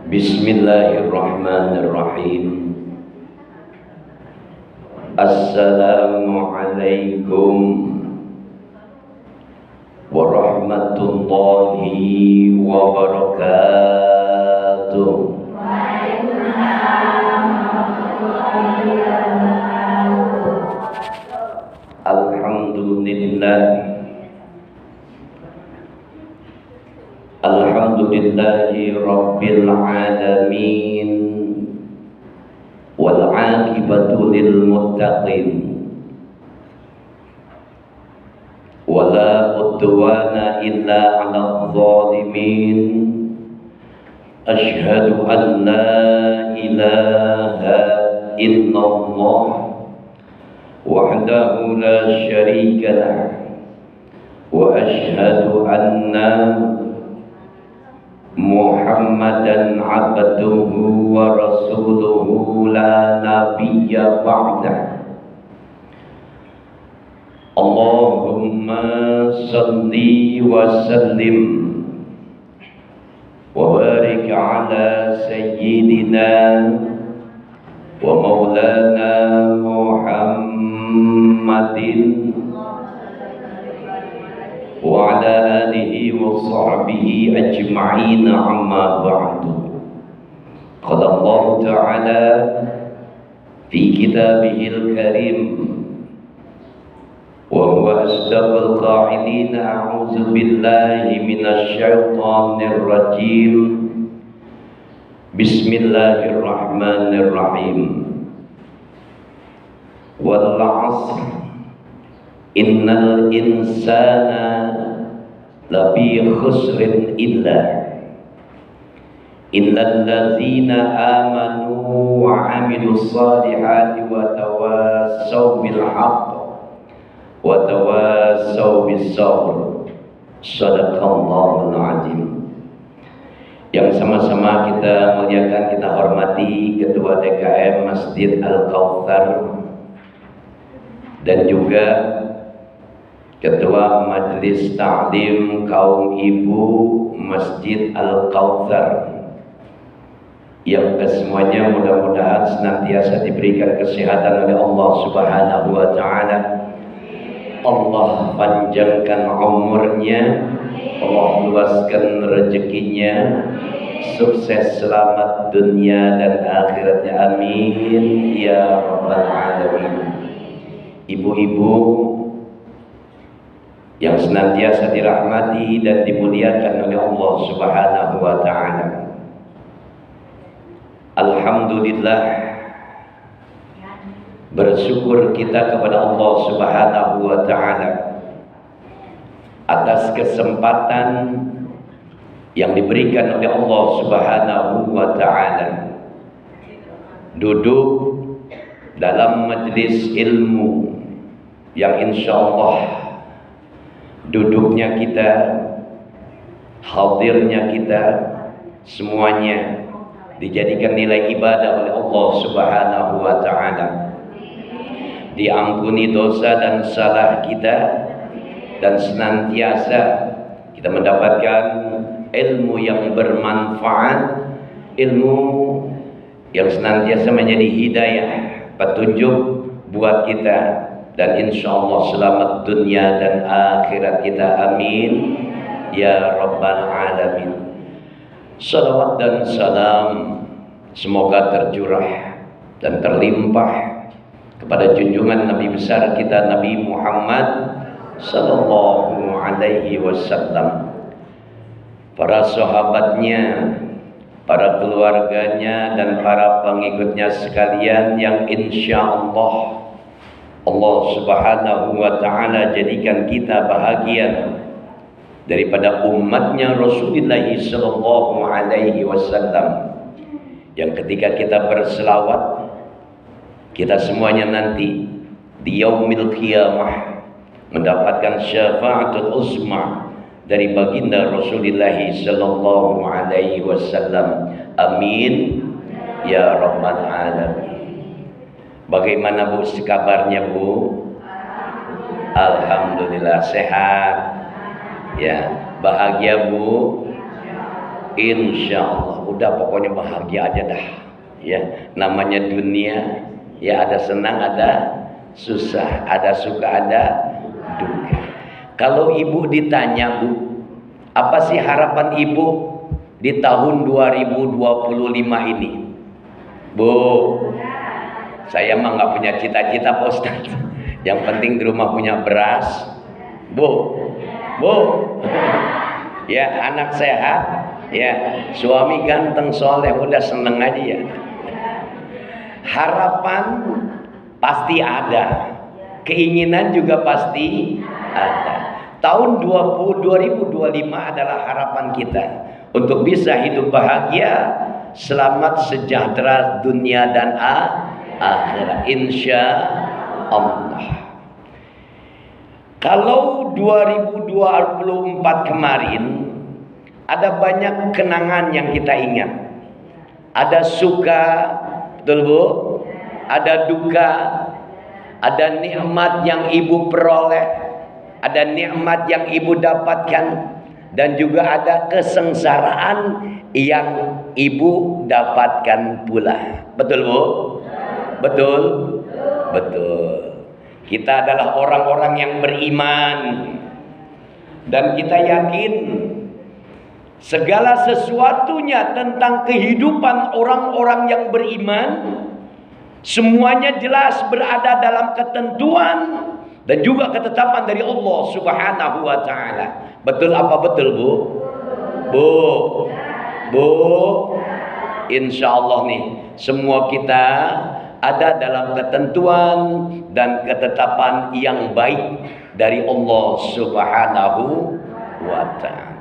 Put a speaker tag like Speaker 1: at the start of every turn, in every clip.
Speaker 1: Bismillahirrahmanirrahim. Assalamualaikum warahmatullahi wabarakatuh. Waalaikumsalam warahmatullahi wabarakatuh. Alhamdulillah. Alhamdulillahi Rabbil Alamin. Wal aqibatu lil muttaqin. Wala udwana illa 'alal zalimin. Asyhadu an la ilaha illallah wahdahu la syarika lah. Wa asyhadu anna Muhammadan abduhu wa rasuluhu la nabiyya ba'dah. Allahumma salli wa sallim wa barik ala sayyidina wa maulana Muhammadin wa ala alihi wa sahbihi ajma'in, amma ba'du. Qala Allah Ta'ala fi kitabihil karim wa huwa asdaqul qa'ilin, a'udzu billahi minasy syaithanir rajim. Bismillahirrahmanirrahim. Wal 'asr innal insana lafi khusrin illal ladzina amanu wa 'amilus solihati wa tawassaw bil haqq wa tawassaw bis sabr. Shadaqallahul azim. Yang sama-sama kita muliakan, kita hormati Ketua DKM Masjid Al-Kautsar dan juga Ketua Majelis Ta'lim Kaum Ibu Masjid Al-Kautsar, yang kesemuanya mudah-mudahan senantiasa diberikan kesehatan oleh Allah Subhanahu wa Ta'ala. Allah panjangkan umurnya, Allah luaskan rezekinya, sukses selamat dunia dan akhiratnya, amin ya rabbal alamin. Ibu-ibu yang senantiasa dirahmati dan dimuliakan oleh Allah Subhanahu wa Ta'ala, alhamdulillah, bersyukur kita kepada Allah Subhanahu wa Ta'ala atas kesempatan yang diberikan oleh Allah Subhanahu wa Ta'ala duduk dalam majelis ilmu yang insyaallah duduknya kita, hadirnya kita, semuanya dijadikan nilai ibadah oleh Allah Subhanahu wa Ta'ala. Diampuni dosa dan salah kita, dan senantiasa kita mendapatkan ilmu yang bermanfaat, ilmu yang senantiasa menjadi hidayah, petunjuk buat kita, dan insyaallah selamat dunia dan akhirat kita, amin ya rabbal alamin. Salawat dan salam semoga tercurah dan terlimpah kepada junjungan Nabi besar kita, Nabi Muhammad sallallahu alaihi wasallam, para sahabatnya, para keluarganya, dan para pengikutnya sekalian yang insyaallah Allah Subhanahu wa Ta'ala jadikan kita bahagian daripada umatnya Rasulullah sallallahu alaihi wasallam, yang ketika kita berselawat, kita semuanya nanti di yaumil qiyamah mendapatkan syafaatul uzma dari baginda Rasulullah sallallahu alaihi wasallam, amin ya rabbal alamin. Bagaimana Bu kabarnya Bu? Alhamdulillah sehat. Ya, bahagia Bu. Insya Allah. Udah pokoknya bahagia aja dah. Ya, namanya dunia. Ya ada senang, ada susah, ada suka, ada duka. Kalau ibu ditanya, Bu, apa sih harapan ibu di tahun 2025 ini? Bu, saya mah nggak punya cita-cita, Pak Ustaz. Yang penting di rumah punya beras. Bu, ya anak sehat, ya suami ganteng soleh, udah seneng aja ya. Harapan pasti ada, keinginan juga pasti ada. Tahun 2025 adalah harapan kita untuk bisa hidup bahagia, selamat, sejahtera dunia dan akhirat, insya Allah. Kalau 2024 kemarin ada banyak kenangan yang kita ingat. Ada suka, betul Bu? Ada duka, ada nikmat yang ibu peroleh, ada nikmat yang ibu dapatkan, dan juga ada kesengsaraan yang ibu dapatkan pula. Betul Bu? Betul? Betul. Kita adalah orang-orang yang beriman, dan kita yakin segala sesuatunya tentang kehidupan orang-orang yang beriman semuanya jelas berada dalam ketentuan dan juga ketetapan dari Allah Subhanahu wa taala. Betul apa betul, Bu? Bu, insya Allah nih semua kita ada dalam ketentuan dan ketetapan yang baik dari Allah Subhanahu wa ta'ala.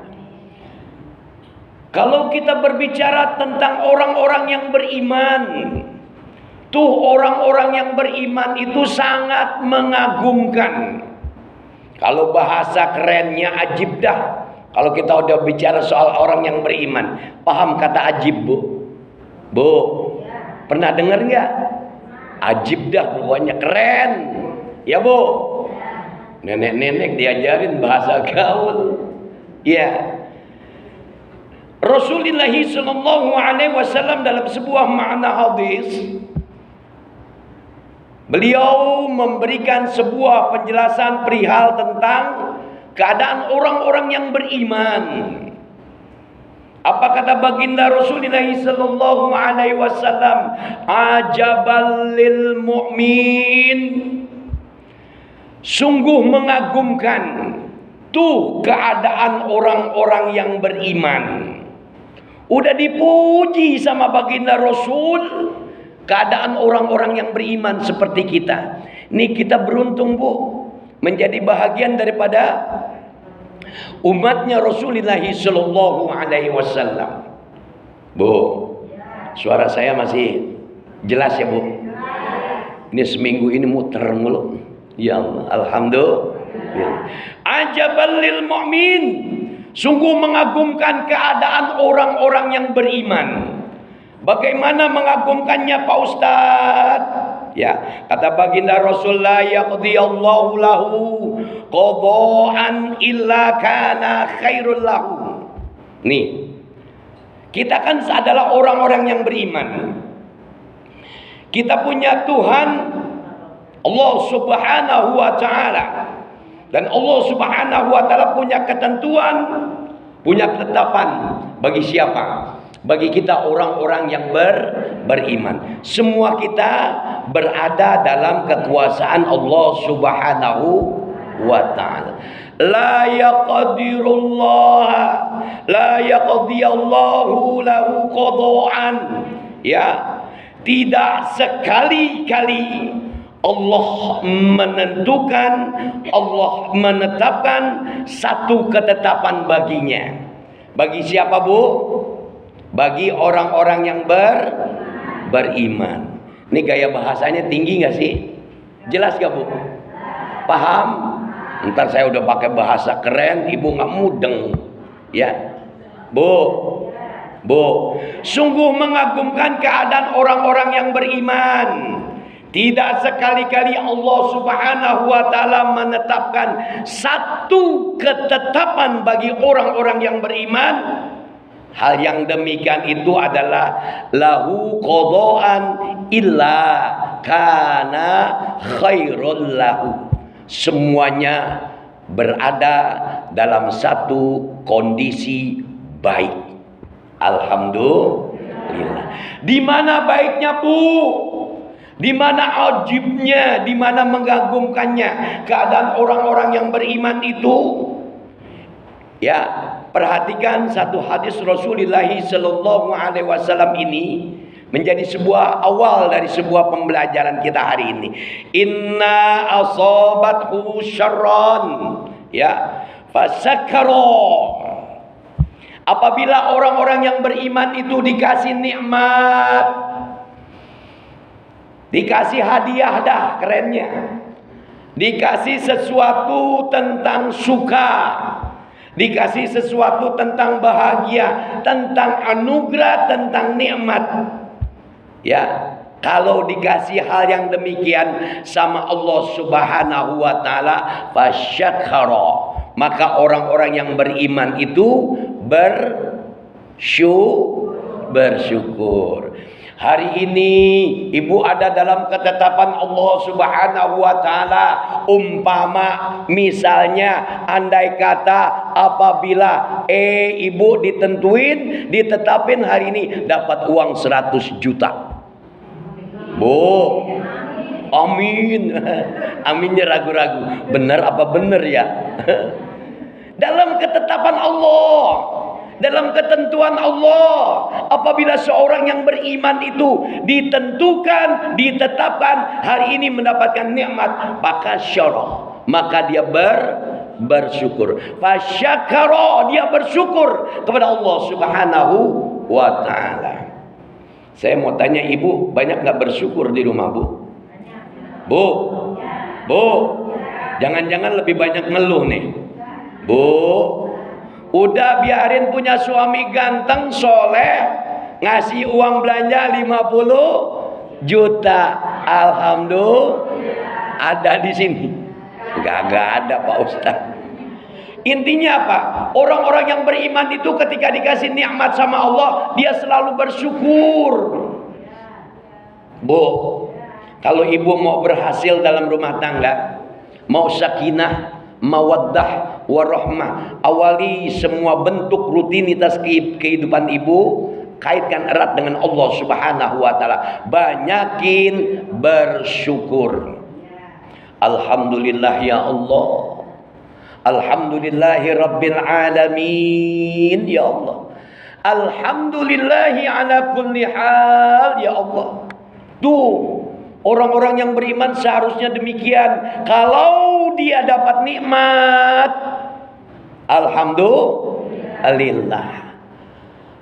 Speaker 1: Kalau kita berbicara tentang orang-orang yang beriman, tuh orang-orang yang beriman itu sangat mengagumkan. Kalau bahasa kerennya ajib dah. Kalau kita udah bicara soal orang yang beriman, paham kata ajib, Bu? Bu, pernah dengar nggak? Ajib dah, pokoknya keren. Ya Bu, nenek-nenek diajarin bahasa gaul. Ya, Rasulullah sallallahu alaihi wasallam dalam sebuah makna hadis, beliau memberikan sebuah penjelasan perihal tentang keadaan orang-orang yang beriman. Apa kata baginda Rasulullah sallallahu alaihi wasallam? Ajabal lil mu'min. Sungguh mengagumkan tuh keadaan orang-orang yang beriman. Udah dipuji sama baginda Rasul keadaan orang-orang yang beriman seperti kita. Nih kita beruntung, Bu, menjadi bahagian daripada umatnya Rasulullah sallallahu alaihi wasallam. Bu, suara saya masih jelas ya, Bu? Ini seminggu ini muter mulu. Ya Allah, alhamdulillah. Ajabal lil mu'min. Sungguh mengagumkan keadaan orang-orang yang beriman. Bagaimana mengagumkannya, Pak Ustaz? Ya, kata baginda Rasulullah, yaqdiyallahu lahu qada'an illa kana khairul lahu. Nih, kita kan adalah orang-orang yang beriman. Kita punya Tuhan Allah Subhanahu wa taala, dan Allah Subhanahu wa taala punya ketentuan, punya ketetapan bagi siapa? Bagi kita orang-orang yang beriman. Semua kita berada dalam kekuasaan Allah Subhanahu wa taala. La yaqdirullah, la yaqdiyallahu lahu qada'an. Ya, tidak sekali-kali Allah menentukan, Allah menetapkan satu ketetapan baginya. Bagi siapa, Bu? Bagi orang-orang yang beriman. Ini gaya bahasanya tinggi nggak sih? Jelas gak, Bu? Paham? Ntar saya udah pakai bahasa keren, ibu nggak mudeng. Ya, Bu, sungguh mengagumkan keadaan orang-orang yang beriman. Tidak sekali-kali Allah Subhanahu wa taala menetapkan satu ketetapan bagi orang-orang yang beriman Hal yang demikian itu adalah lahu qadaan illa kana khairul lahu. Semuanya berada dalam satu kondisi baik. Alhamdulillah. Di mana baiknya, Bu? Di mana ajibnya, di mana mengagumkannya keadaan orang-orang yang beriman itu? Ya, perhatikan satu hadis Rasulullah sallallahu alaihi wasallam ini menjadi sebuah awal dari sebuah pembelajaran kita hari ini. Inna asabathu syarran, ya, fasakara. Apabila orang-orang yang beriman itu dikasih nikmat, dikasih hadiah, dah kerennya, dikasih sesuatu tentang suka, dikasih sesuatu tentang bahagia, tentang anugerah, tentang nikmat. Ya, kalau dikasih hal yang demikian sama Allah Subhanahu wa taala, fasyakara, maka orang-orang yang beriman itu bersyukur. Hari ini ibu ada dalam ketetapan Allah Subhanahu wa taala. Umpama misalnya andai kata apabila ibu ditetapin hari ini dapat uang 100 juta. Bu, amin. Aminnya ragu-ragu. Benar apa benar ya? Dalam ketetapan Allah, dalam ketentuan Allah, apabila seorang yang beriman itu ditentukan, ditetapkan hari ini mendapatkan nikmat, maka syarah, maka dia bersyukur. Fasyakara, dia bersyukur kepada Allah Subhanahu wa taala. Saya mau tanya ibu, banyak nggak bersyukur di rumah, Bu? Bu, jangan-jangan lebih banyak ngeluh nih, Bu. Udah biarin punya suami ganteng, soleh, ngasih uang belanja 50 juta. Alhamdulillah ada di sini. Gak ada Pak Ustaz. Intinya apa? Orang-orang yang beriman itu ketika dikasih nikmat sama Allah, dia selalu bersyukur. Bu, kalau ibu mau berhasil dalam rumah tangga, mau sakinah, mawaddah, warahmah, awali semua bentuk rutinitas kehidupan ibu, kaitkan erat dengan Allah Subhanahu wa taala. Banyakin bersyukur. Alhamdulillah ya Allah. Alhamdulillahi rabbil alamin ya Allah. Alhamdulillahi ala kulli hal ya Allah. Tuh, orang-orang yang beriman seharusnya demikian. Kalau dia dapat nikmat, alhamdulillah.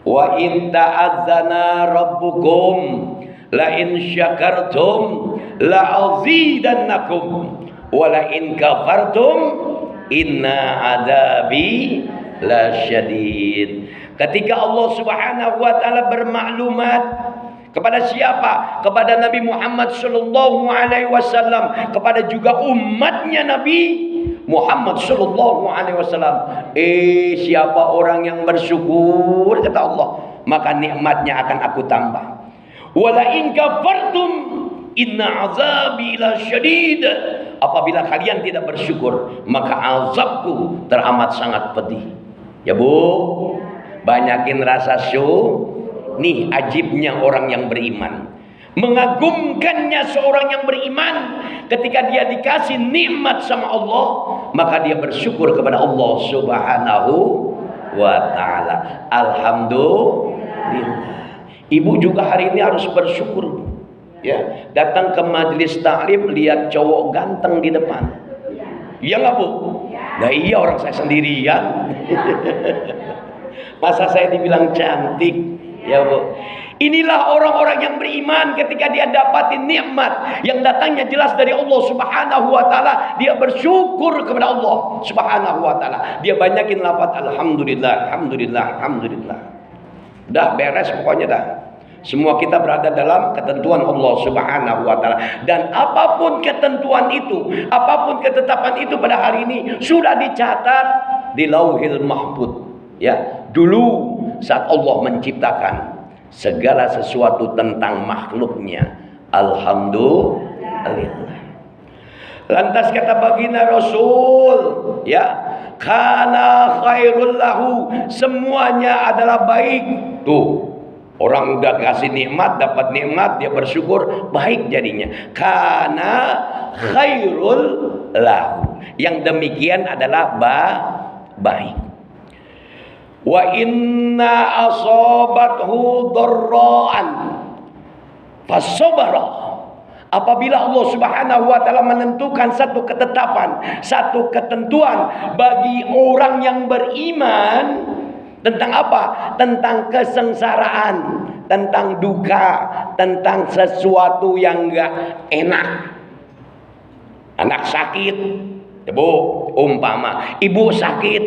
Speaker 1: Wa in ta'azzana rabbukum la in syakartum la azidannakum wa la in kafartum inna adabi la syadid. Ketika Allah Subhanahu wa taala bermaklumat kepada siapa? Kepada Nabi Muhammad sallallahu alaihi wasallam, kepada juga umatnya Nabi Muhammad sallallahu alaihi wasallam. Siapa orang yang bersyukur, kata Allah, maka nikmatnya akan aku tambah. Wala in kafartum inna azabi la syadid. Apabila kalian tidak bersyukur, maka azabku teramat sangat pedih. Ya Bu, banyakin rasa syukur. Nih ajibnya orang yang beriman, mengagumkannya seorang yang beriman ketika dia dikasih nikmat sama Allah, maka dia bersyukur kepada Allah Subhanahu wa taala. Alhamdulillah. Ibu juga hari ini harus bersyukur. Ya, datang ke majelis taklim lihat cowok ganteng di depan. Iya nggak Bu? Nah iya, orang saya sendirian. Masa saya dibilang cantik? Ya Bu. Inilah orang-orang yang beriman ketika dia dapatin nikmat yang datangnya jelas dari Allah Subhanahu wa taala, dia bersyukur kepada Allah Subhanahu wa taala. Dia banyakin lafaz alhamdulillah, alhamdulillah, alhamdulillah. Dah beres pokoknya dah. Semua kita berada dalam ketentuan Allah Subhanahu wa taala, dan apapun ketentuan itu, apapun ketetapan itu pada hari ini sudah dicatat di Lauhil Mahfuz. Ya, dulu saat Allah menciptakan segala sesuatu tentang makhluknya. Alhamdulillah. Lantas kata baginda Rasul, ya, kana khairul lahu, semuanya adalah baik. Tuh, orang udah kasih nikmat, dapat nikmat, dia bersyukur, baik jadinya. Kana khairul lahu, yang demikian adalah baik. Wa inna asabathu dharra'an fasabara. Apabila Allah Subhanahu wa taala menentukan satu ketetapan, satu ketentuan bagi orang yang beriman tentang apa? Tentang kesengsaraan, tentang duka, tentang sesuatu yang enggak enak. Anak sakit, ibu umpama, ibu sakit,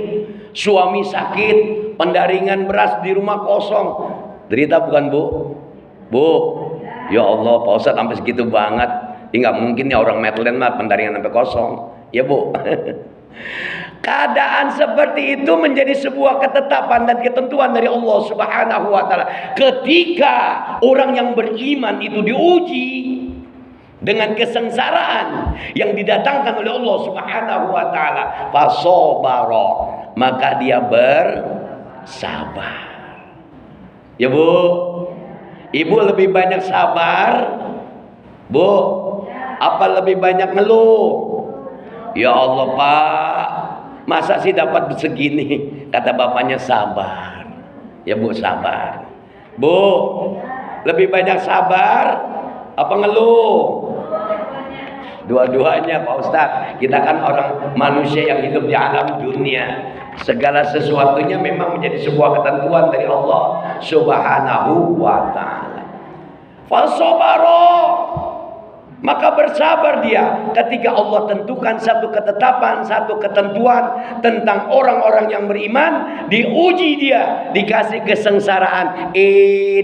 Speaker 1: suami sakit, pendaringan beras di rumah kosong. Derita bukan, Bu? Bu, ya Allah, Pak Ustadz sampai segitu banget. Nggak mungkin ya orang Medland mah pendaringan sampai kosong. Ya, Bu. Keadaan seperti itu menjadi sebuah ketetapan dan ketentuan dari Allah Subhanahu wa taala. Ketika orang yang beriman itu diuji dengan kesengsaraan yang didatangkan oleh Allah Subhanahu wa taala, fasobara, maka dia bersabar. Ya, Bu. Ibu lebih banyak sabar, Bu, apa lebih banyak ngeluh? Ya Allah, Pak, masa sih dapat segini? Kata bapaknya, sabar. Ya, Bu, sabar. Bu, lebih banyak sabar apa ngeluh? Dua-duanya, Pak Ustadz. Kita kan orang manusia yang hidup di alam dunia. Segala sesuatunya memang menjadi sebuah ketentuan dari Allah Subhanahu wa ta'ala. Fasobaro, maka bersabar dia ketika Allah tentukan satu ketetapan, satu ketentuan tentang orang-orang yang beriman. Diuji dia, dikasih kesengsaraan,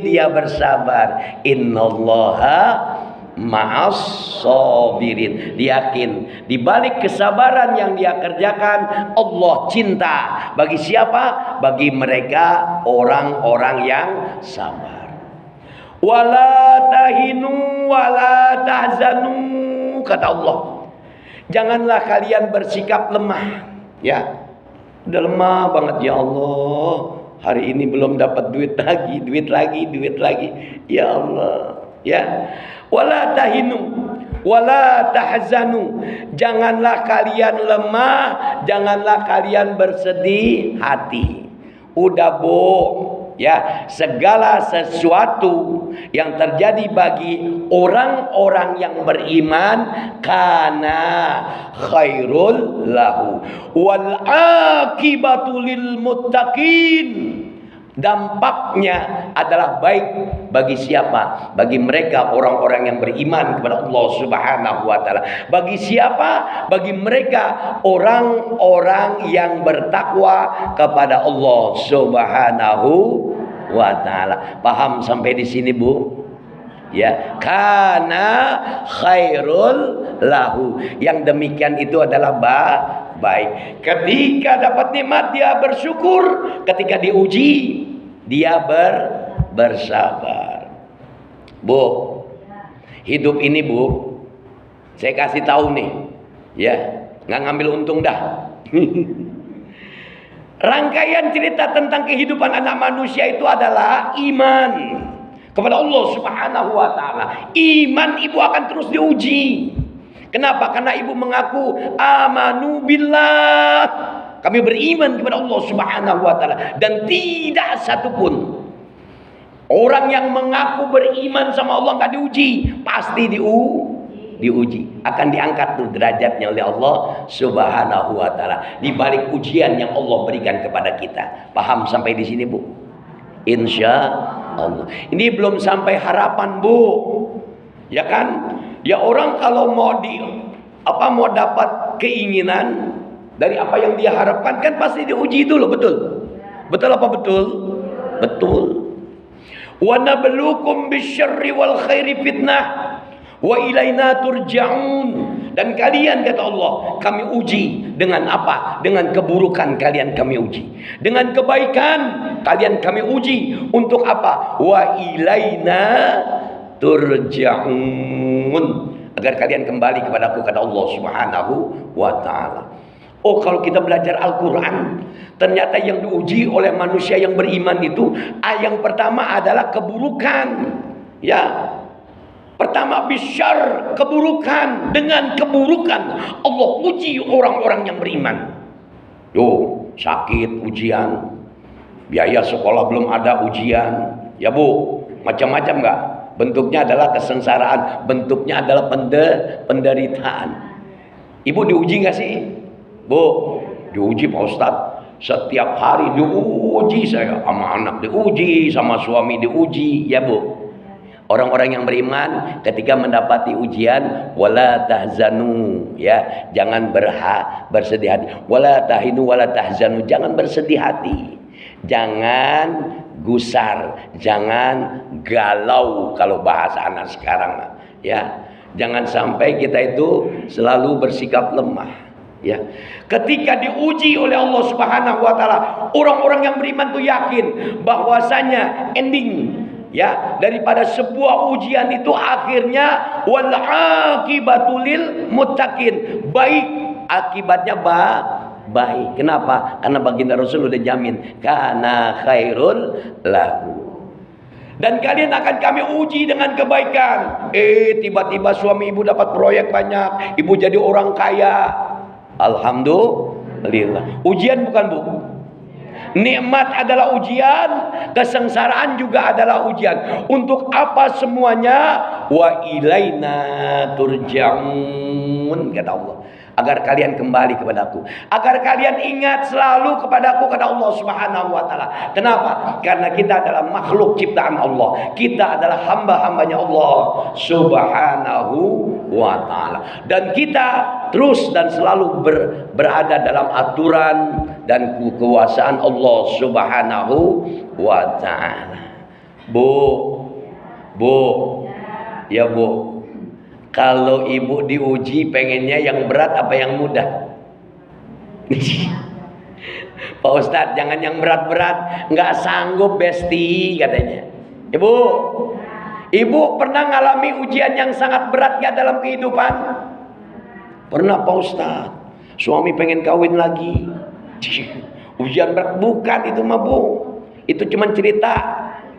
Speaker 1: dia bersabar. Innallaha ma'as sabirin. Yakin di balik kesabaran yang dia kerjakan, Allah cinta bagi siapa? Bagi mereka orang-orang yang sabar. Wala tahinu wala tahzanu, kata Allah. Janganlah kalian bersikap lemah, ya. Udah lemah banget, ya Allah. Hari ini belum dapat duit lagi. Ya Allah, ya. Wala tahinu wala tahzanu, janganlah kalian lemah, janganlah kalian bersedih hati. Udah, Bu, ya, segala sesuatu yang terjadi bagi orang-orang yang beriman kana khairul lahu wal akibatu lil muttaqin. Dampaknya adalah baik bagi siapa? Bagi mereka orang-orang yang beriman kepada Allah Subhanahu wa taala. Bagi siapa? Bagi mereka orang-orang yang bertakwa kepada Allah Subhanahu wa taala. Paham sampai di sini, Bu? Ya, kana khairul lahu. Yang demikian itu adalah baik. Ketika dapat nikmat dia bersyukur, ketika diuji dia bersabar. Bu, hidup ini, Bu, saya kasih tahu nih, ya, nggak ngambil untung dah. Rangkaian cerita tentang kehidupan anak manusia itu adalah iman kepada Allah Subhanahu wa taala. Iman ibu akan terus diuji. Kenapa? Karena ibu mengaku amanu billah. Kami beriman kepada Allah Subhanahu wa taala, dan tidak satupun orang yang mengaku beriman sama Allah enggak diuji, pasti diuji. Akan diangkat tuh derajatnya oleh Allah Subhanahu wa taala di balik ujian yang Allah berikan kepada kita. Paham sampai di sini, Bu? Insya Allah. Ini belum sampai harapan, Bu. Ya kan? Ya, orang kalau mau dapat keinginan dari apa yang dia harapkan kan pasti diuji dulu, betul? Betul apa betul? Betul. Wa nabluukum bisyarri wal khairi fitnah wa ilaina turja'un. Dan kalian, kata Allah, kami uji dengan apa? Dengan keburukan kalian kami uji. Dengan kebaikan kalian kami uji. Untuk apa? Wa ilaina turja'un. Agar kalian kembali kepadaku, kata Allah Subhanahu wa ta'ala. Oh, kalau kita belajar Al-Quran, ternyata yang diuji oleh manusia yang beriman itu, yang pertama adalah keburukan. Ya, pertama bisyar, keburukan. Dengan keburukan Allah uji orang-orang yang beriman. Yo, sakit ujian, biaya sekolah belum ada ujian. Ya Bu, macam-macam enggak? Bentuknya adalah kesengsaraan, bentuknya adalah penderitaan. Ibu diuji enggak sih? Bu, diuji Pak Ustadz. Setiap hari diuji saya, sama anak diuji, sama suami diuji. Ya Bu, orang-orang yang beriman ketika mendapati ujian, wala tahzanu, ya, jangan bersedih hati. Wala tahinu wala tahzanu, jangan bersedih hati. Jangan gusar, jangan galau kalau bahasa anak sekarang, ya. Jangan sampai kita itu selalu bersikap lemah. Ya, ketika diuji oleh Allah Subhanahu wa ta'ala, orang-orang yang beriman itu yakin bahwasanya ending, ya, daripada sebuah ujian itu akhirnya wal aqibatu lil muttaqin, baik akibatnya baik. Kenapa? Karena baginda Rasul udah jamin kana khairul lahu. Dan kalian akan kami uji dengan kebaikan. Tiba-tiba suami ibu dapat proyek banyak, ibu jadi orang kaya. Alhamdulillah. Ujian bukan Bu? Nikmat adalah ujian, kesengsaraan juga adalah ujian. Untuk apa semuanya? Wa ilaina turja'un, kata Allah. Agar kalian kembali kepadaku, agar kalian ingat selalu kepadaku, kata Allah Subhanahu wa ta'ala. Kenapa? Karena kita adalah makhluk ciptaan Allah, kita adalah hamba-hambanya Allah Subhanahu wa ta'ala, dan kita terus dan selalu berada dalam aturan dan kekuasaan Allah Subhanahu wa ta'ala. Bu, ya Bu, kalau ibu diuji pengennya yang berat apa yang mudah? Pak Ustadz, jangan yang berat-berat, nggak sanggup besti katanya. Ibu pernah ngalami ujian yang sangat berat nggak dalam kehidupan? Pernah Pak Ustadz. Suami pengen kawin lagi. Ujian berat bukan itu mah Bu. Itu cuma cerita,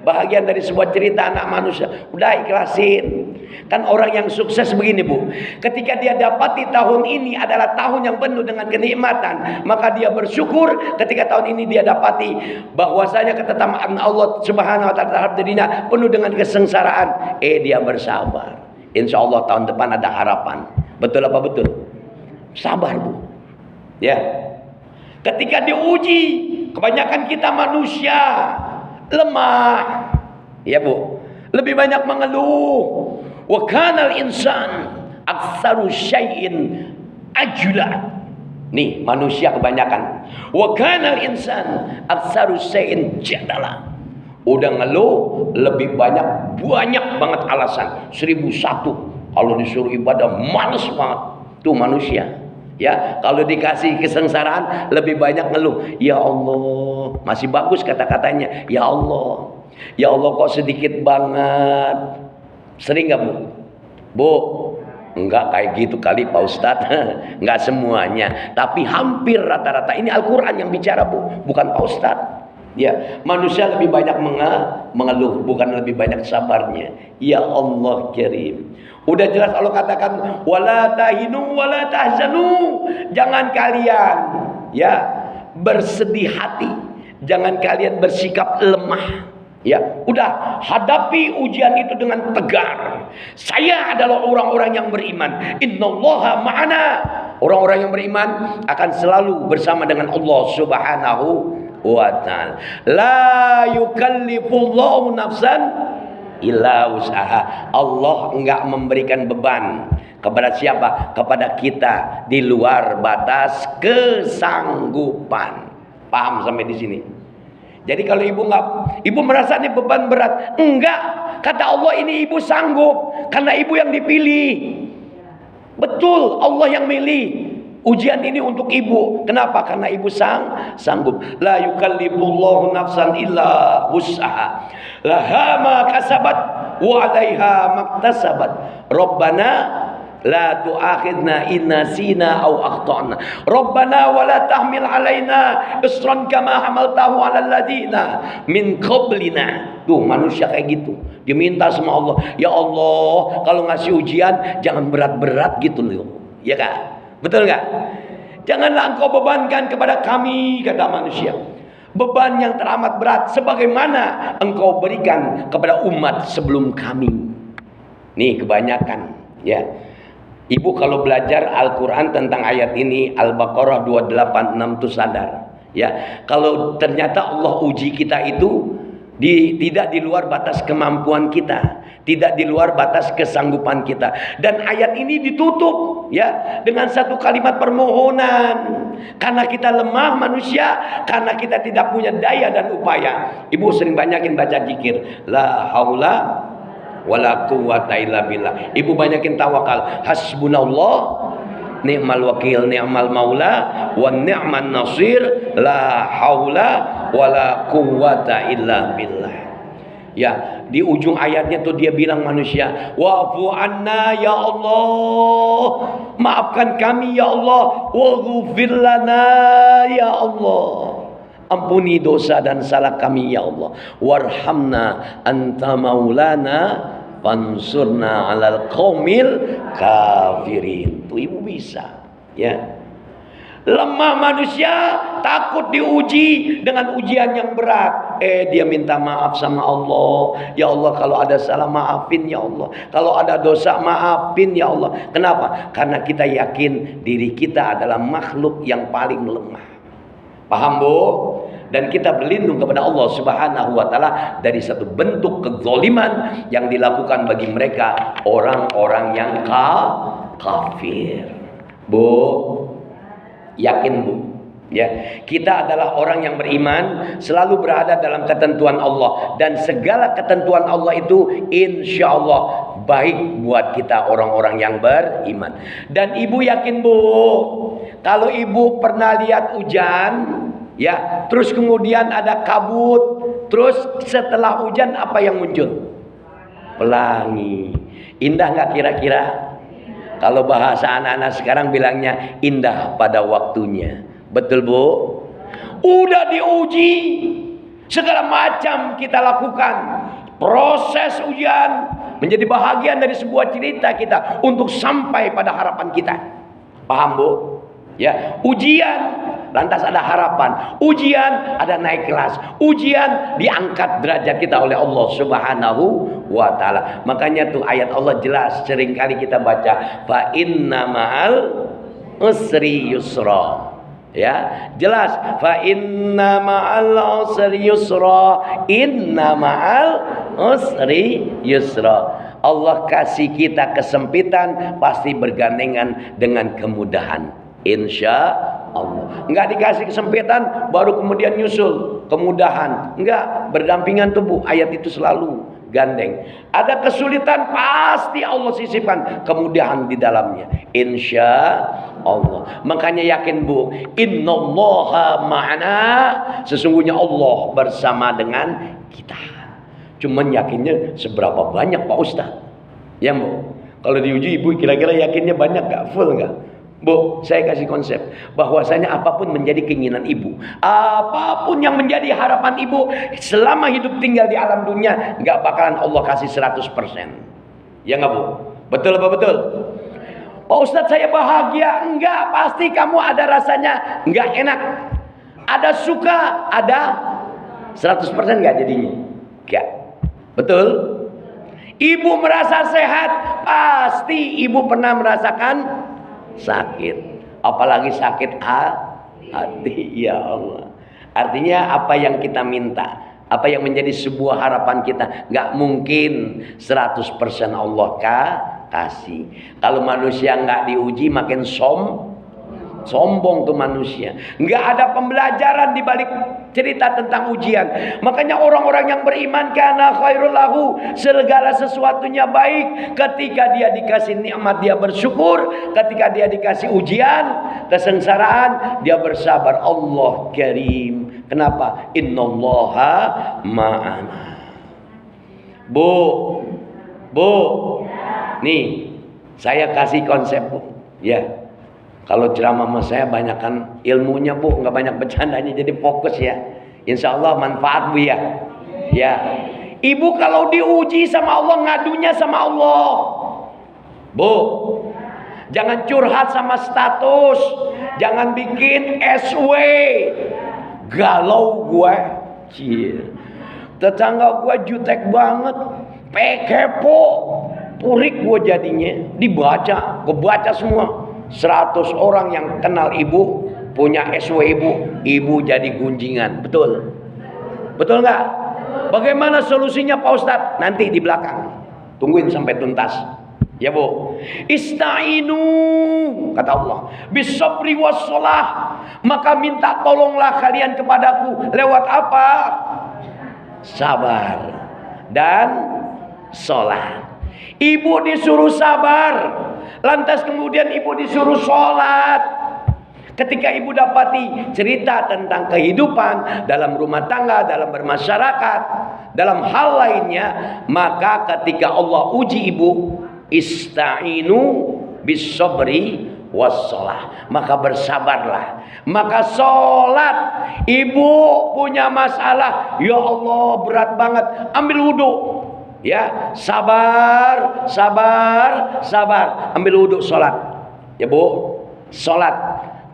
Speaker 1: bahagian dari sebuah cerita anak manusia. Udah ikhlasin. Kan orang yang sukses begini Bu, ketika dia dapati tahun ini adalah tahun yang penuh dengan kenikmatan, maka dia bersyukur. Ketika tahun ini dia dapati bahwasanya ketetapan Allah Subhanahu wa ta'ala terhadap dirinya penuh dengan kesengsaraan, dia bersabar. Insya Allah tahun depan ada harapan. Betul apa betul? Sabar Bu. Ya. Ketika diuji, kebanyakan kita manusia lemah. Ya Bu, lebih banyak mengeluh. Wa kanal insan aktsaru syai'in ajula. Nih, manusia kebanyakan. Wa kanal insan aktsaru syai'in jadala. Udah ngeluh lebih banyak banget alasan. 1001. Kalau disuruh ibadah malas banget. Tuh manusia. Ya, kalau dikasih kesengsaraan lebih banyak ngeluh. Ya Allah, masih bagus kata-katanya. Ya Allah. Ya Allah kok sedikit banget. Sering gak Bu? Enggak kayak gitu kali Pak Ustadz. Enggak semuanya, tapi hampir rata-rata. Ini Al-Quran yang bicara Bu, bukan Pak Ustadz. Ya, manusia lebih banyak mengeluh, bukan lebih banyak sabarnya. Ya Allah Karim. Udah jelas Allah katakan wala tahinu wala tahzanu. Jangan kalian bersedih hati. Jangan kalian bersikap lemah. Ya, udah hadapi ujian itu dengan tegar. Saya adalah orang-orang yang beriman. Innallaha ma'ana. Orang-orang yang beriman akan selalu bersama dengan Allah Subhanahu wa ta'ala. La yukallifullahu nafsan illa usaha. Allah enggak memberikan beban kepada siapa? Kepada kita di luar batas kesanggupan. Paham sampai di sini? Jadi kalau ibu merasa ini beban berat, enggak. Kata Allah ini ibu sanggup karena ibu yang dipilih. Betul, Allah yang milih ujian ini untuk ibu. Kenapa? Karena ibu sanggup. La yukallifullahu nafsan illa wus'aha. Laha ma kasabat wa 'alaiha maktasabat. Rabbana la tu'akhidna in nasina aw akhtana. Rabbana wa la tahmil 'alaina isran kama hamaltahu 'alal ladina min qablina. Tuh manusia kayak gitu. Dia minta sama Allah, ya Allah, kalau ngasih ujian jangan berat-berat gitu loh. Ya kan? Betul nggak? Janganlah engkau bebankan kepada kami, kata manusia, beban yang teramat berat sebagaimana engkau berikan kepada umat sebelum kami. Nih kebanyakan ya. Ibu kalau belajar Al-Quran tentang ayat ini, Al-Baqarah 286 tuh sadar ya. Kalau ternyata Allah uji kita itu tidak di luar batas kemampuan kita, tidak di luar batas kesanggupan kita. Dan ayat ini ditutup ya dengan satu kalimat permohonan. Karena kita lemah manusia, karena kita tidak punya daya dan upaya. Ibu sering banyakin baca zikir, la haula wala quwwata illa billah. Ibu banyakin tawakal, hasbunallah ni'mal wakil, ni'mal maula, wa ni'man nasir, la haula wala quwwata illa billah. Ya, di ujung ayatnya tuh dia bilang manusia, wa'fu anna ya Allah, maafkan kami ya Allah, waghfir lana ya Allah, ampuni dosa dan salah kami ya Allah, warhamna anta maulana fansurna 'alal qaumil kafirin. Tuh ibu bisa ya. Lemah manusia, takut diuji dengan ujian yang berat. Dia minta maaf sama Allah. Ya Allah, kalau ada salah maafin ya Allah. Kalau ada dosa maafin ya Allah. Kenapa? Karena kita yakin diri kita adalah makhluk yang paling lemah. Paham Bu? Dan kita berlindung kepada Allah Subhanahu wa taala dari satu bentuk kezaliman yang dilakukan bagi mereka orang-orang yang kafir. Bu, yakin Bu ya, kita adalah orang yang beriman, selalu berada dalam ketentuan Allah, dan segala ketentuan Allah itu insya Allah baik buat kita orang-orang yang beriman. Dan ibu yakin Bu, kalau ibu pernah lihat hujan ya, terus kemudian ada kabut, terus setelah hujan apa yang muncul? Pelangi. Indah nggak kira-kira? Kalau bahasa anak-anak sekarang bilangnya indah pada waktunya. Betul Bu? Udah diuji, segala macam kita lakukan. Proses ujian menjadi bahagian dari sebuah cerita kita untuk sampai pada harapan kita. Paham Bu? Ya, ujian lantas ada harapan, ujian ada naik kelas, ujian diangkat derajat kita oleh Allah Subhanahu wa taala. Makanya tuh ayat Allah jelas, seringkali kita baca, fa inna ma'al usri yusra. Ya, jelas, fa inna ma'al usri yusra, inna ma'al usri yusra. Allah kasih kita kesempitan pasti bergandengan dengan kemudahan. Insya Allah. Enggak dikasih kesempitan baru kemudian nyusul kemudahan. Enggak, berdampingan tuh Bu. Ayat itu selalu gandeng. Ada kesulitan pasti Allah sisipkan kemudahan di dalamnya. Insya Allah. Makanya yakin Bu, innallaha ma'ana, sesungguhnya Allah bersama dengan kita. Cuman yakinnya seberapa banyak Pak Ustaz? Ya Bu, kalau diuji Ibu kira-kira yakinnya banyak gak? Full gak? Bu, saya kasih konsep bahwasanya apapun menjadi keinginan ibu, apapun yang menjadi harapan ibu selama hidup tinggal di alam dunia, nggak bakalan Allah kasih 100%. Ya nggak Bu? Betul apa betul? Pak Ustadz saya bahagia. Enggak, pasti kamu ada rasanya nggak enak. Ada suka, ada 100% nggak jadinya? Nggak. Betul? Ibu merasa sehat, pasti ibu pernah merasakan sakit, apalagi sakit hati. Ya Allah, artinya apa yang kita minta, apa yang menjadi sebuah harapan kita, nggak mungkin 100% Allah kasih. Kalau manusia nggak diuji makin sombong tuh manusia. Nggak ada pembelajaran di balik cerita tentang ujian. Makanya orang-orang yang beriman kana khairul lahu, segala sesuatunya baik. Ketika dia dikasih nikmat dia bersyukur, ketika dia dikasih ujian, kesengsaraan dia bersabar. Allah Karim. Kenapa? Innallaha ma'ana. Bu, nih saya kasih konsep Bu. Ya, kalau ceramah sama saya banyakkan ilmunya Bu, nggak banyak bercandanya, jadi fokus ya. Insya Allah manfaat Bu ya. Ya, ibu kalau diuji sama Allah ngadunya sama Allah. Bu, jangan curhat sama status, jangan bikin SW. Galau gue, tetangga gue jutek banget, kepo, purik gue jadinya. Dibaca, gue baca semua. 100 orang yang kenal ibu punya SW ibu jadi gunjingan. Betul? Betul nggak? Bagaimana solusinya Pak Ustadz? Nanti di belakang. Tungguin sampai tuntas. Ya Bu. Ista'inu, kata Allah, bisabri wassalah. Maka minta tolonglah kalian kepadaku. Lewat apa? Sabar dan sholat. Ibu disuruh sabar, lantas kemudian ibu disuruh sholat. Ketika ibu dapati cerita tentang kehidupan dalam rumah tangga, dalam bermasyarakat, dalam hal lainnya, maka ketika Allah uji ibu, ista'inu bis-sabri was-shalah, maka bersabarlah, maka sholat. Ibu punya masalah, ya Allah berat banget, ambil wudhu. Ya, sabar, ambil wudhu, sholat. Ya Bu, sholat.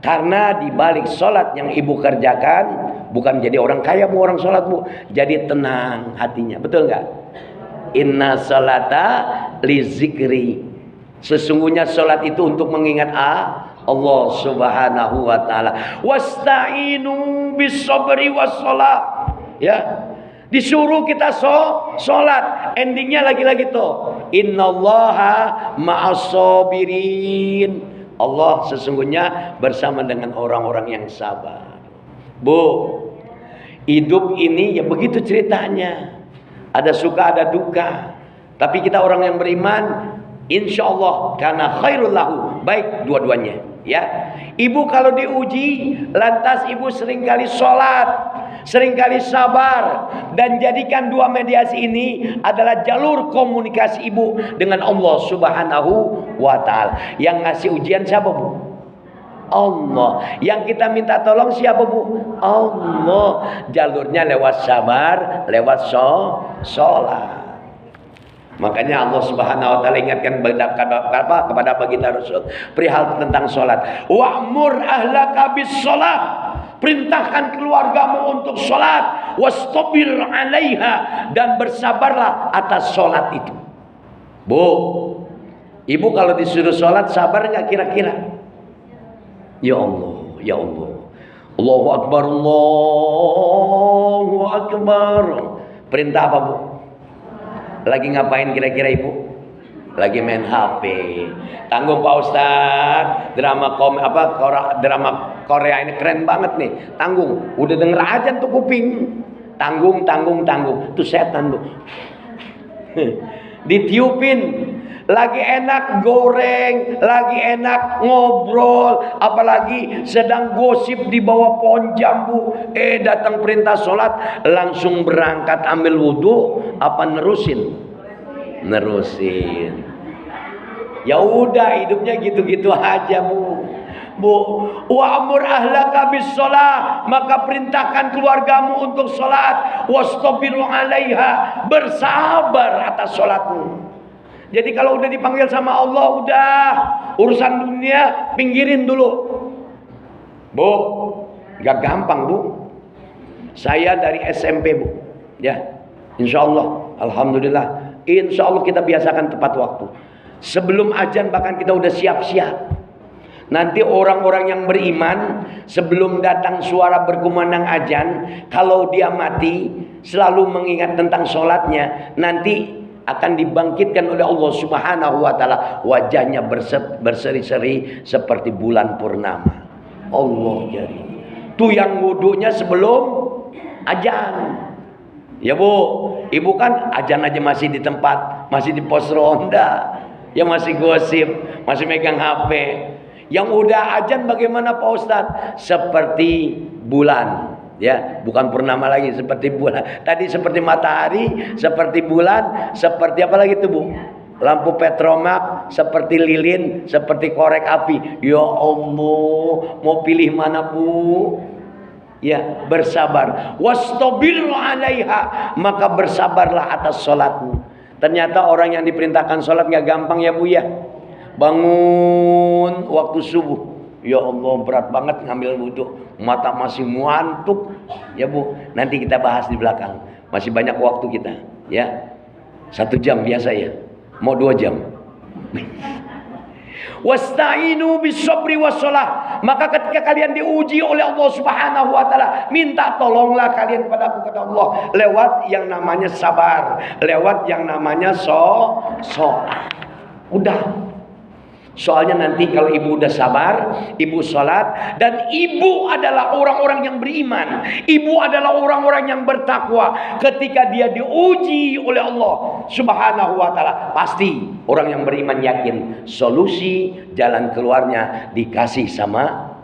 Speaker 1: Karena di balik sholat yang ibu kerjakan, bukan jadi orang kaya Bu, orang sholat Bu, jadi tenang hatinya. Betul nggak? Inna sholata li zikri. Sesungguhnya sholat itu untuk mengingat Allah Subhanahu wa ta'ala. Wasta'inu bis sabri was-shalah. Ya, disuruh kita sholat. Endingnya lagi-lagi tuh, innallaha ma'as-sabirin. Allah sesungguhnya bersama dengan orang-orang yang sabar. Bu, hidup ini ya begitu ceritanya. Ada suka, ada duka. Tapi kita orang yang beriman, insya Allah karena khairul lahu, baik dua-duanya. Ya, ibu kalau diuji, lantas ibu seringkali sholat, seringkali sabar, dan jadikan dua mediasi ini adalah jalur komunikasi ibu dengan Allah Subhanahu wa ta'ala. Yang ngasih ujian siapa Bu? Allah. Yang kita minta tolong siapa Bu? Allah. Jalurnya lewat sabar, lewat sholat. Makanya Allah Subhanahu wa ta'ala ingatkan kepada baginda Rasul perihal tentang sholat. Wa'mur ahlaka bis sholat. Perintahkan keluargamu untuk sholat. Wastabir alaiha. Dan bersabarlah atas sholat itu. Bu, ibu kalau disuruh sholat sabar nggak kira-kira? Ya Allah, ya Allah. Allahu Akbar, Allahu Akbar. Perintah apa Bu? Lagi ngapain kira-kira ibu? Lagi main HP. Tanggung Pak Ustadz, drama Korea ini keren banget nih. Tanggung, udah denger aja tuh kuping. Tanggung. Tuh setan Bu. Ditiupin. Lagi enak goreng, lagi enak ngobrol, apalagi sedang gosip di bawah pohon jambu. Datang perintah sholat, langsung berangkat ambil wudhu, apa nerusin? Nerusin. Ya udah, hidupnya gitu-gitu aja Bu. Wa'mur ahlaka bis sholat, maka perintahkan keluargamu untuk sholat. Wastabiru alaiha, bersabar atas sholatmu. Jadi kalau udah dipanggil sama Allah, udah urusan dunia pinggirin dulu. Bu, gak gampang Bu. Saya dari SMP Bu. Ya, insya Allah, alhamdulillah. Insya Allah kita biasakan tepat waktu. Sebelum azan bahkan kita udah siap-siap. Nanti orang-orang yang beriman sebelum datang suara berkumandang azan, kalau dia mati selalu mengingat tentang sholatnya, nanti akan dibangkitkan oleh Allah Subhanahu wa ta'ala, wajahnya berseri-seri seperti bulan purnama. Allah jadi. Tuh yang wudunya sebelum Ajan. Ya Bu, ibu kan ajan aja masih di tempat, masih di pos ronda, ya masih gosip, masih megang HP. Yang udah ajan bagaimana Pak Ustadz? Seperti bulan, ya, bukan purnama lagi, seperti bulan. Tadi seperti matahari, seperti bulan, seperti apa lagi tuh Bu? Lampu petromak, seperti lilin, seperti korek api. Ya Allah, mau pilih mana Bu? Ya, bersabar. Wastabir 'alaiha, maka bersabarlah atas sholatmu. Ternyata orang yang diperintahkan sholat nggak gampang ya Bu ya. Bangun waktu subuh, ya Allah berat banget ngambil wudhu, mata masih ngantuk. Ya Bu, nanti kita bahas di belakang. Masih banyak waktu kita, ya. 1 jam biasa ya. Mau 2 jam. Wasta'inu bis-sabri was-shalah. Maka ketika kalian diuji oleh Allah Subhanahu wa taala, minta tolonglah kalian kepada aku, kata Allah, lewat yang namanya sabar, lewat yang namanya sholat. Udah. Soalnya nanti kalau ibu udah sabar, ibu sholat, dan ibu adalah orang-orang yang beriman, ibu adalah orang-orang yang bertakwa. Ketika dia diuji oleh Allah Subhanahu wa taala, pasti orang yang beriman yakin solusi jalan keluarnya dikasih sama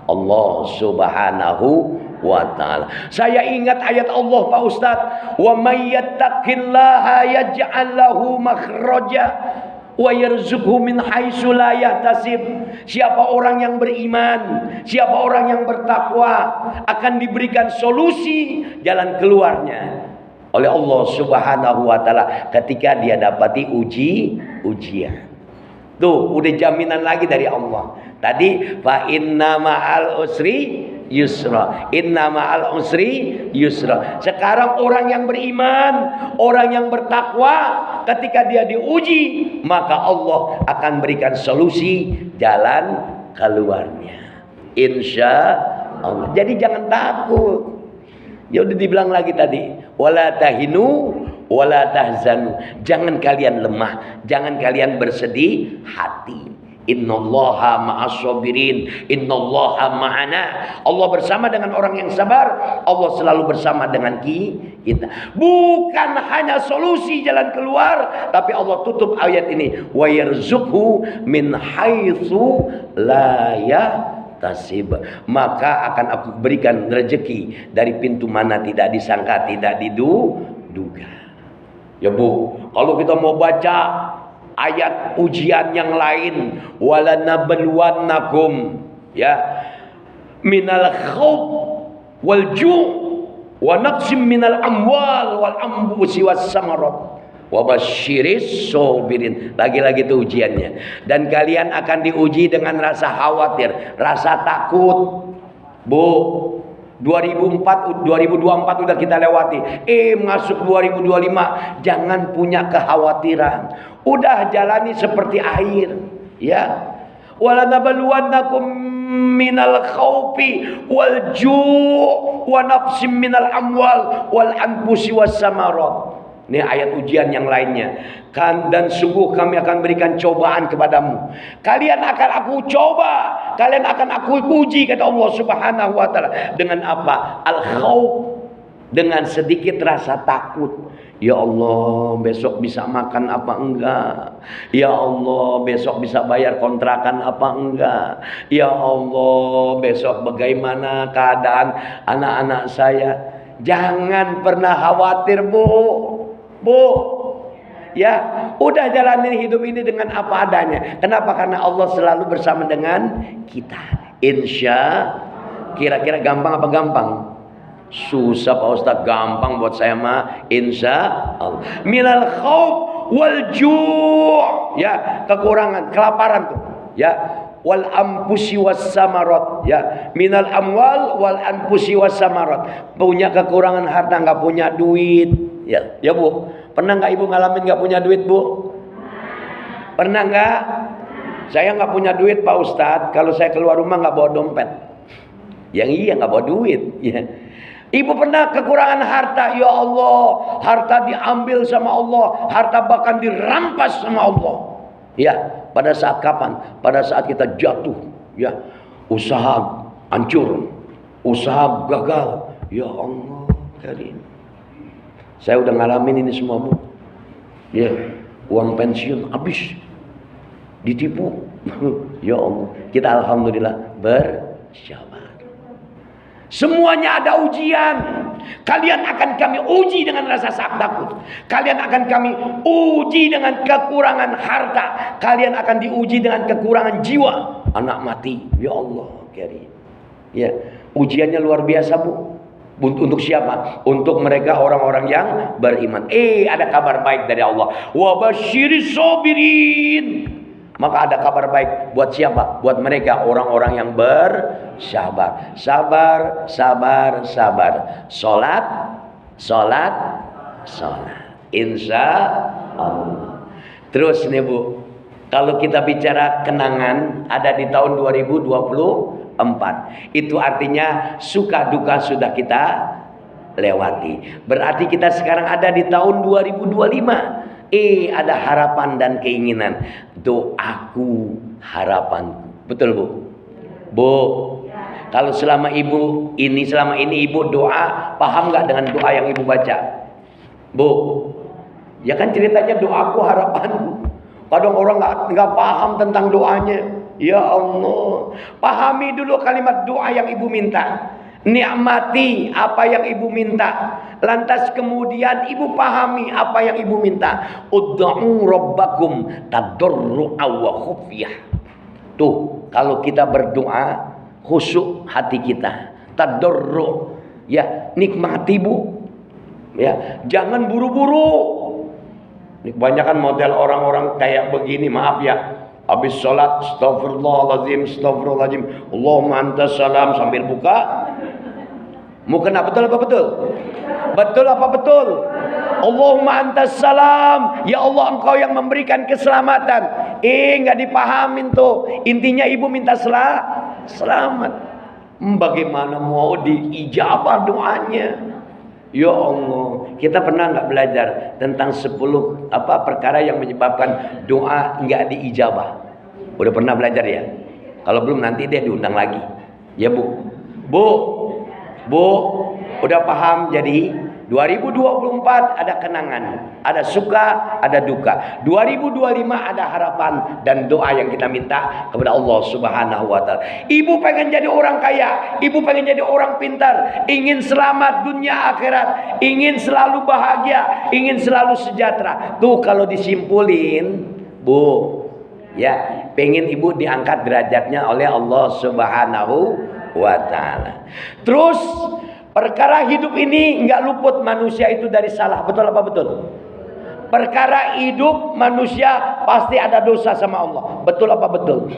Speaker 1: Allah Subhanahu wa ta'ala. Saya ingat ayat Allah Pak Ustadz, wa may yattaqillaha yaj'al lahu makhraja wa yarzuqhu min haitsu la yahtasib. Siapa orang yang beriman, siapa orang yang bertakwa, akan diberikan solusi jalan keluarnya oleh Allah Subhanahu wa taala ketika dia dapati ujian. Tuh, udah jaminan lagi dari Allah. Tadi fa inna ma'al usri yusra, inna ma'al usri yusra. Sekarang orang yang beriman, orang yang bertakwa, ketika dia diuji, maka Allah akan berikan solusi jalan keluarnya, insya Allah. Jadi jangan takut. Ya udah dibilang lagi tadi, wala tahinu wala tahzanu. Jangan kalian lemah, jangan kalian bersedih hati. Innallaha ma'as-sabirin, innallaha ma'ana. Allah bersama dengan orang yang sabar, Allah selalu bersama dengan kita. Bukan hanya solusi jalan keluar, tapi Allah tutup ayat ini, wa yarzuqhu min haitsu la yahtasib. Maka akan aku berikan rezeki dari pintu mana tidak disangka, tidak diduga. Ya Bu, kalau kita mau baca ayat ujian yang lain, wala nabluwannakum, ya, minal khawf wal ju' wa naqsim minal amwal wal anfusi was samarat wa basyiris sabirin. Lagi-lagi itu ujiannya. Dan kalian akan diuji dengan rasa khawatir, rasa takut. Bu, 2024 udah kita lewati. Masuk 2025, jangan punya kekhawatiran. Udah jalani seperti air, ya. Wala nabluwannakum minal khaufi wal ju' wa nafsim minal amwal wal anfusi was samarat. Ini ayat ujian yang lainnya. Dan sungguh kami akan berikan cobaan kepadamu. Kalian akan aku coba, kalian akan aku uji, kata Allah Subhanahu wa taala. Dengan apa? Al-khauf, dengan sedikit rasa takut. Ya Allah, besok bisa makan apa enggak? Ya Allah, besok bisa bayar kontrakan apa enggak? Ya Allah, besok bagaimana keadaan anak-anak saya? Jangan pernah khawatir, Bu, ya, udah jalanin hidup ini dengan apa adanya. Kenapa? Karena Allah selalu bersama dengan kita. Insya. Kira-kira gampang apa gampang? Susah Pak Ustadz. Gampang buat saya mah. Insya Allah. Minal khawf wal ju', ya, kekurangan, kelaparan tuh, ya. Wal anfusi was samarat, ya, minal amwal wal anfusi was samarat. Punya kekurangan harta, nggak punya duit, ya Bu. Pernah nggak ibu ngalamin nggak punya duit, Bu? Pernah nggak? Saya nggak punya duit Pak Ustadz. Kalau saya keluar rumah nggak bawa dompet. Yang iya nggak bawa duit, ya. Ibu pernah kekurangan harta, ya Allah, harta diambil sama Allah, harta bahkan dirampas sama Allah. Ya, pada saat kapan? Pada saat kita jatuh, ya, usaha hancur, usaha gagal, ya Allah, Karim. Saya udah ngalamin ini semua, Bu. Ya, uang pensiun habis. Ditipu. Ya Allah. Kita alhamdulillah bersabar. Semuanya ada ujian. Kalian akan kami uji dengan rasa takut. Kalian akan kami uji dengan kekurangan harta. Kalian akan diuji dengan kekurangan jiwa. Anak mati. Ya Allah, Karim. Ya, ujiannya luar biasa, Bu. Untuk siapa? Untuk mereka orang-orang yang beriman. Ada kabar baik dari Allah. Wa basyiris sabirin. Maka ada kabar baik buat siapa? Buat mereka orang-orang yang bersabar. Sabar, sabar, sabar. Salat, salat, salat. Insya Allah. Terus nih, Bu, kalau kita bicara kenangan ada di tahun 2024. Itu artinya suka duka sudah kita lewati. Berarti kita sekarang ada di tahun 2025. Ada harapan dan keinginan. Doaku, harapanku. Betul, Bu? Bu, kalau selama ini ibu doa, paham nggak dengan doa yang ibu baca? Bu, ya kan ceritanya doaku, harapanku. Kadang orang nggak paham tentang doanya. Ya Allah, pahami dulu kalimat doa yang ibu minta. Nikmati apa yang ibu minta. Lantas kemudian ibu pahami apa yang ibu minta. Ud'u rabbakum tadarru'a wa khufyah. Tuh, kalau kita berdoa khusyuk hati kita. Tadarru', ya, nikmati, Bu. Ya, jangan buru-buru. Ini kebanyakan model orang-orang kayak begini, maaf ya. Habis sholat, astagfirullahaladzim, astagfirullahaladzim, Allahumma antas salam, sambil buka. Mau kena betul apa betul? Betul apa betul? Allahumma antas salam, ya Allah engkau yang memberikan keselamatan. Nggak dipahamin tuh. Intinya ibu minta selamat. Bagaimana mau diijabah doanya? Ya Allah, kita pernah nggak belajar tentang 10 perkara yang menyebabkan doa nggak diijabah? Udah pernah belajar ya? Kalau belum nanti dia diundang lagi. Ya, Bu. Bu, udah paham? Jadi 2024 ada kenangan, ada suka, ada duka. 2025 ada harapan dan doa yang kita minta kepada Allah Subhanahu wa taala. Ibu pengen jadi orang kaya, ibu pengen jadi orang pintar, ingin selamat dunia akhirat, ingin selalu bahagia, ingin selalu sejahtera. Tuh kalau disimpulin, Bu, ya, pengen ibu diangkat derajatnya oleh Allah Subhanahu wa taala. Terus perkara hidup ini nggak luput manusia itu dari salah. Betul apa betul? Perkara hidup manusia pasti ada dosa sama Allah. Betul apa betul?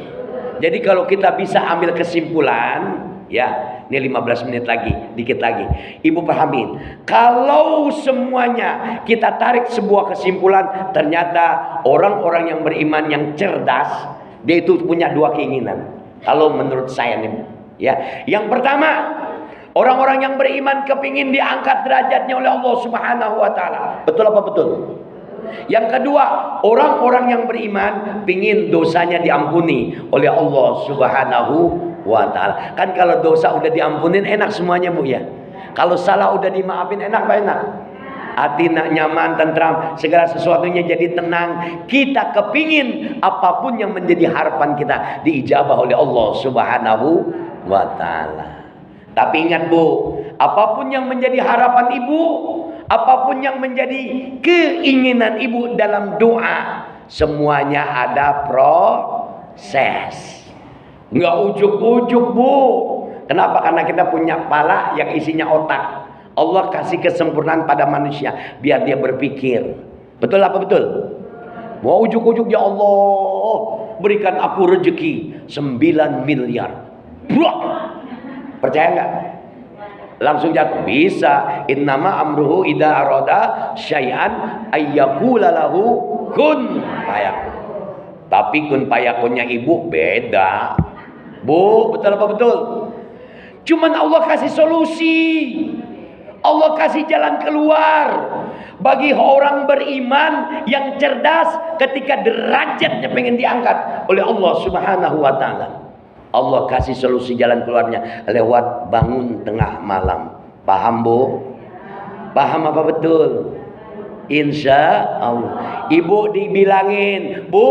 Speaker 1: Jadi kalau kita bisa ambil kesimpulan, ya, ini 15 menit lagi, dikit lagi. Ibu pahamin, kalau semuanya kita tarik sebuah kesimpulan, ternyata orang-orang yang beriman yang cerdas, dia itu punya dua keinginan. Kalau menurut saya nih, ya, yang pertama, orang-orang yang beriman kepingin diangkat derajatnya oleh Allah Subhanahu wa taala. Betul apa betul? Yang kedua, orang-orang yang beriman pingin dosanya diampuni oleh Allah Subhanahu wa taala. Kan kalau dosa udah diampunin enak semuanya, Bu, ya. Kalau salah udah dimaafin enak apa enak? Hati nyaman, tentram, segala sesuatunya jadi tenang. Kita kepingin apapun yang menjadi harapan kita diijabah oleh Allah Subhanahu wa taala. Tapi ingat, Bu, apapun yang menjadi harapan ibu, apapun yang menjadi keinginan ibu dalam doa, semuanya ada proses. Nggak ujuk-ujuk, Bu. Kenapa? Karena kita punya kepala yang isinya otak. Allah kasih kesempurnaan pada manusia biar dia berpikir. Betul apa betul? Mau ujuk-ujuk, ya Allah, berikan aku rezeki 9 miliar. Buah. Percaya nggak? Langsung jatuh. Bisa. Innama amruhu idza arada syai'an ayyaqula lahu kun fayakun. Tapi kun fayakunnya ibu beda. Bu, betul apa betul? Cuman Allah kasih solusi. Allah kasih jalan keluar bagi orang beriman yang cerdas ketika derajatnya pengen diangkat oleh Allah Subhanahu wa taala. Allah kasih solusi jalan keluarnya lewat bangun tengah malam. Paham, Bu? Paham apa betul? Insya Allah. Ibu dibilangin, Bu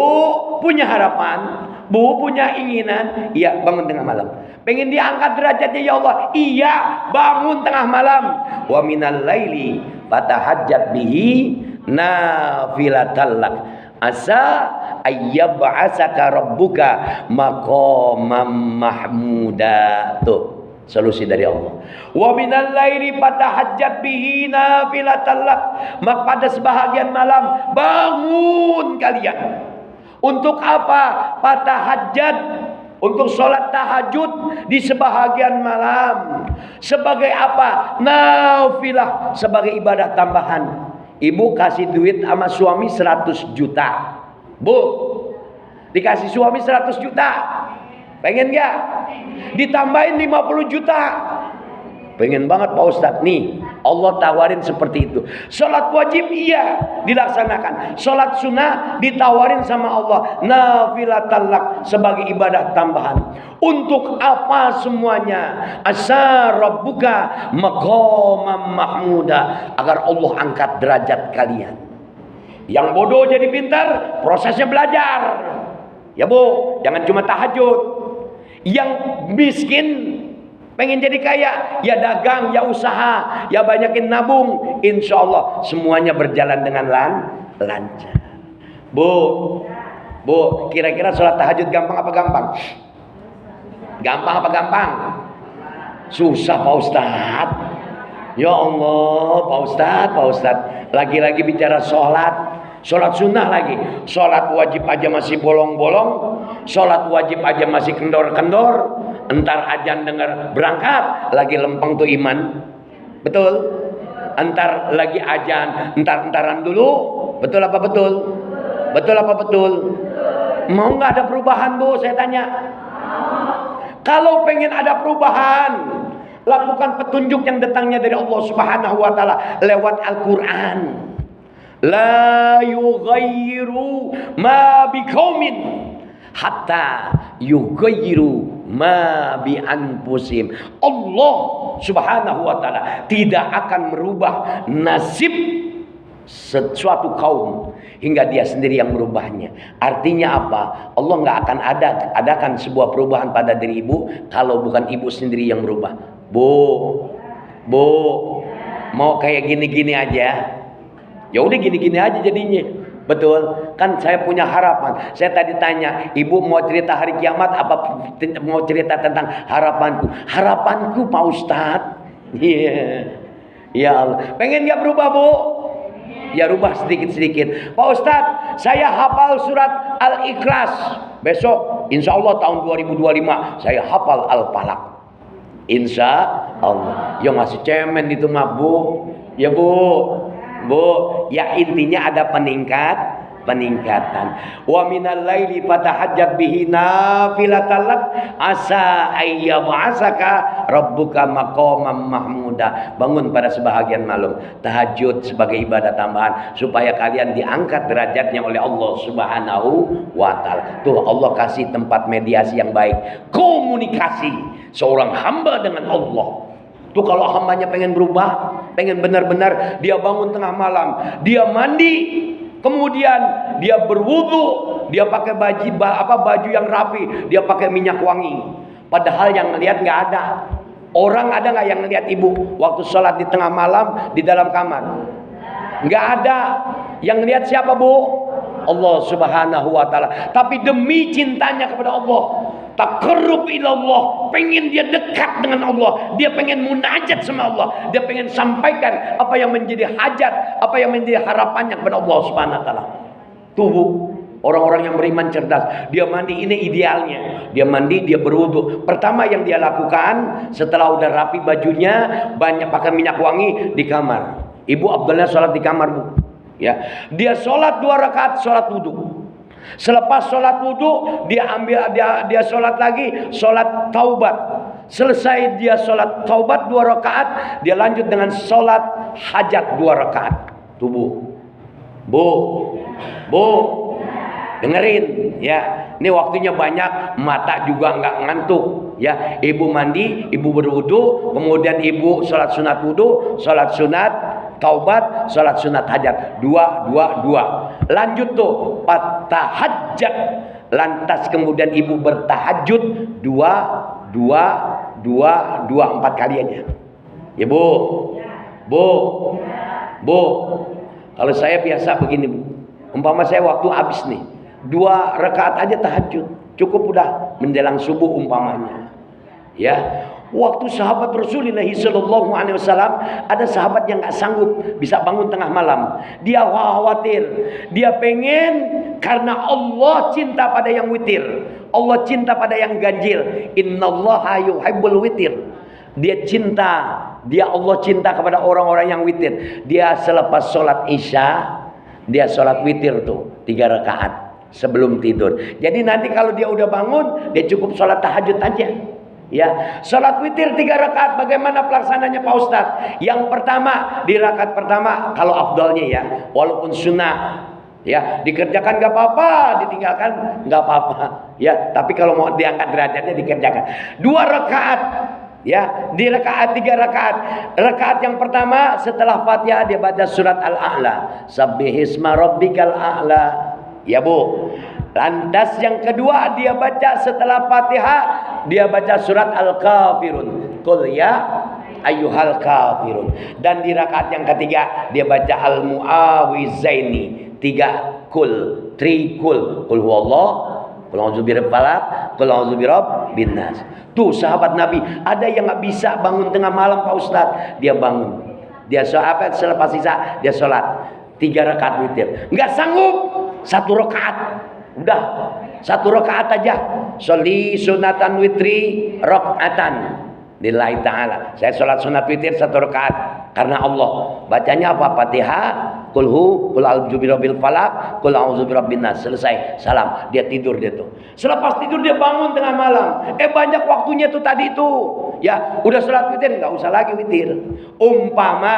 Speaker 1: punya harapan, Bu punya inginan. Iya, bangun tengah malam. Pengen diangkat derajatnya ya Allah. Iya, bangun tengah malam. Wa minal laili fatahajjat bihi nafilatan lak. Asa ayyab'asaka rabbuka maqamam mahmuda. Tuh, solusi dari Allah. Wa minal laili fatahajjat bihi nafilatan lak. Maka pada sebahagian malam bangun kalian. Untuk apa? Fatahajjat, untuk sholat tahajud di sebahagian malam. Sebagai apa? Nafilah, sebagai ibadah tambahan. Ibu kasih duit sama suami 100 juta. Bu, dikasih suami 100 juta. Pengen gak? Ditambahin 50 juta. Pengen banget Pak Ustadz. Nih, Allah tawarin seperti itu. Sholat wajib iya dilaksanakan. Sholat sunnah ditawarin sama Allah. Nafilatan lak, sebagai ibadah tambahan. Untuk apa semuanya? Asa rabbuka maqamam mahmuda, agar Allah angkat derajat kalian. Yang bodoh jadi pintar, prosesnya belajar. Ya Bu, jangan cuma tahajud. Yang miskin pengen jadi kaya, ya dagang, ya usaha, ya banyakin nabung. Insya Allah semuanya berjalan dengan lancar. Bu, kira-kira sholat tahajud gampang apa gampang? Gampang apa gampang? Susah Pak Ustadz. Ya Allah Pak Ustadz. Lagi-lagi bicara sholat sunnah lagi. Sholat wajib aja masih bolong-bolong. Sholat wajib aja masih kendor-kendor. Entar ajan dengar berangkat, lagi lempeng tuh iman. Betul? Entar lagi ajan, entaran dulu. Betul apa betul? Betul apa betul? Mau nggak ada perubahan Bu? Saya tanya. Kalau pengen ada perubahan, lakukan petunjuk yang datangnya dari Allah Subhanahu wa taala lewat Al-Qur'an. La yughayyiru ma biqaumin hatta yughayyiru ma bi anfusihim. Allah Subhanahu wa taala tidak akan merubah nasib suatu kaum hingga dia sendiri yang merubahnya. Artinya apa? Allah nggak akan adakan sebuah perubahan pada diri ibu kalau bukan ibu sendiri yang merubah. Bu, mau kayak gini-gini aja. Ya udah gini-gini aja jadinya. Betul, kan saya punya harapan. Saya tadi tanya, ibu mau cerita hari kiamat apa mau cerita tentang harapanku? Harapanku Pak Ustadz. Iya. Ya Allah. Pengen gak berubah Bu? Ya rubah sedikit-sedikit. Pak Ustadz, saya hafal surat Al-Ikhlas. Besok insya Allah tahun 2025 saya hafal Al-Falaq. Insya Allah. Ya masih cemen itu mah Bu. Ya Bu, ya intinya ada peningkatan. Wa minal laili fatahajjat bihi nafilatan lak asa ayyab'asaka rabbuka maqamam mahmuda. Bangun pada sebahagian malam, tahajud sebagai ibadah tambahan supaya kalian diangkat derajatnya oleh Allah Subhanahu wa taala. Tuh Allah kasih tempat mediasi yang baik, komunikasi seorang hamba dengan Allah. Tuh kalau hambanya pengen berubah, pengen benar-benar, dia bangun tengah malam, dia mandi, kemudian dia berwudu, dia pakai baju yang rapi, dia pakai minyak wangi. Padahal yang ngelihat nggak ada. Orang ada nggak yang ngelihat ibu waktu sholat di tengah malam di dalam kamar? Nggak ada. Yang ngelihat siapa Bu? Allah Subhanahu wa taala. Tapi demi cintanya kepada Allah, taqarrub ilallah, pengen dia dekat dengan Allah, dia pengen munajat sama Allah, dia pengen sampaikan apa yang menjadi hajat, apa yang menjadi harapannya kepada Allah Subhanahu wa taala. Tubuh orang-orang yang beriman cerdas, dia mandi, ini idealnya. Dia mandi, dia berwudu. Pertama yang dia lakukan setelah udah rapi bajunya, banyak pakai minyak wangi di kamar. Ibu Abdullah sholat di kamar Bu. Ya, dia sholat 2 rakaat sholat wudu. Selepas sholat wudu, dia sholat lagi, sholat taubat. Selesai dia sholat taubat 2 rakaat, dia lanjut dengan sholat hajat 2 rakaat. Tubuh, Bu, dengerin ya. Ini waktunya banyak, mata juga nggak ngantuk ya. Ibu mandi, ibu berwudu, kemudian ibu sholat sunat wudu, sholat sunat taubat, sholat sunat hajat. 2, 2, 2. Lanjut tuh, tahajjud. Lantas kemudian ibu bertahajud 2, 4 kali aja. Ya Bu. Bu. Kalau saya biasa begini Bu. Umpama saya waktu habis nih, 2 rakaat aja tahajud. Cukup udah menjelang subuh umpamanya. Ya. Waktu sahabat Rasulullah sallallahu alaihi wasallam, ada sahabat yang nggak sanggup bisa bangun tengah malam. Dia khawatir, dia pengen, karena Allah cinta pada yang witir, Allah cinta pada yang ganjil. Innallaha yuhibbul witir. Allah cinta kepada orang-orang yang witir. Dia selepas sholat isya, dia sholat witir tuh 3 rakaat sebelum tidur. Jadi nanti kalau dia udah bangun, dia cukup sholat tahajud aja. Ya, sholat witir 3 rakaat. Bagaimana pelaksananya Pak Ustadz? Yang pertama, di rakaat pertama, kalau afdalnya ya, walaupun sunnah, ya dikerjakan nggak apa-apa, ditinggalkan nggak apa-apa, ya. Tapi kalau mau diangkat derajatnya dikerjakan. 2 rakaat, ya, di rakaat 3 rakaat. Rakaat yang pertama setelah Fatihah dia baca surat Al-A'la, Sabbihisma rabbikal a'la, ya Bu. Lantas yang kedua dia baca setelah Fatihah, dia baca surat Al-Kafirun, Qul ya ayyuhal kafirun. Dan di rakaat yang ketiga dia baca Al-Mu'awizaini, 3 kul, 3 kul, Qul huwallah, Qul a'udzu birabbil falaq, Qul a'udzu birabbin nas. Tuh sahabat Nabi, ada yang nggak bisa bangun tengah malam Pak Ustadz, dia bangun, dia sholat, selepas isya dia sholat 3 rakaat witir. Nggak sanggup 1 rakaat, udah 1 rakaat aja. Sholli sunatan witri rakaatan lillahi ta'ala. Saya sholat sunat witir 1 rakaat karena Allah. Bacanya apa? Fatihah, Qul a'udzu birabbil falaq, Qul a'udzu birabbin nas. Selesai, salam. Dia tidur dia tuh. Selepas tidur dia bangun tengah malam. Banyak waktunya tuh tadi tuh. Ya, udah sholat witir, nggak usah lagi witir. Umpama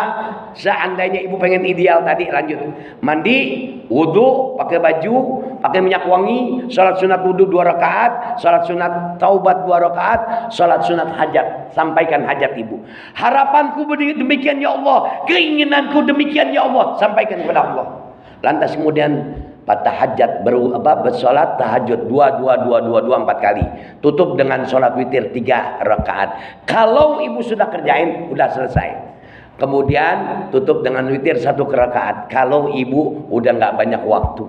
Speaker 1: seandainya ibu pengen ideal tadi, lanjut mandi, wudu, pakai baju, pakai minyak wangi, sholat sunat wudu 2 rakaat, sholat sunat taubat 2 rakaat, sholat sunat hajat. Sampaikan hajat ibu. Harapanku demikian ya Allah, keinginanku demikian ya Allah, sampaikan kepada Allah. Lantas kemudian tahajud, bersolat tahajud 2, 4 kali. Tutup dengan sholat witir 3 rakaat. Kalau ibu sudah kerjain, udah selesai. Kemudian tutup dengan witir 1 rakaat. Kalau ibu udah nggak banyak waktu,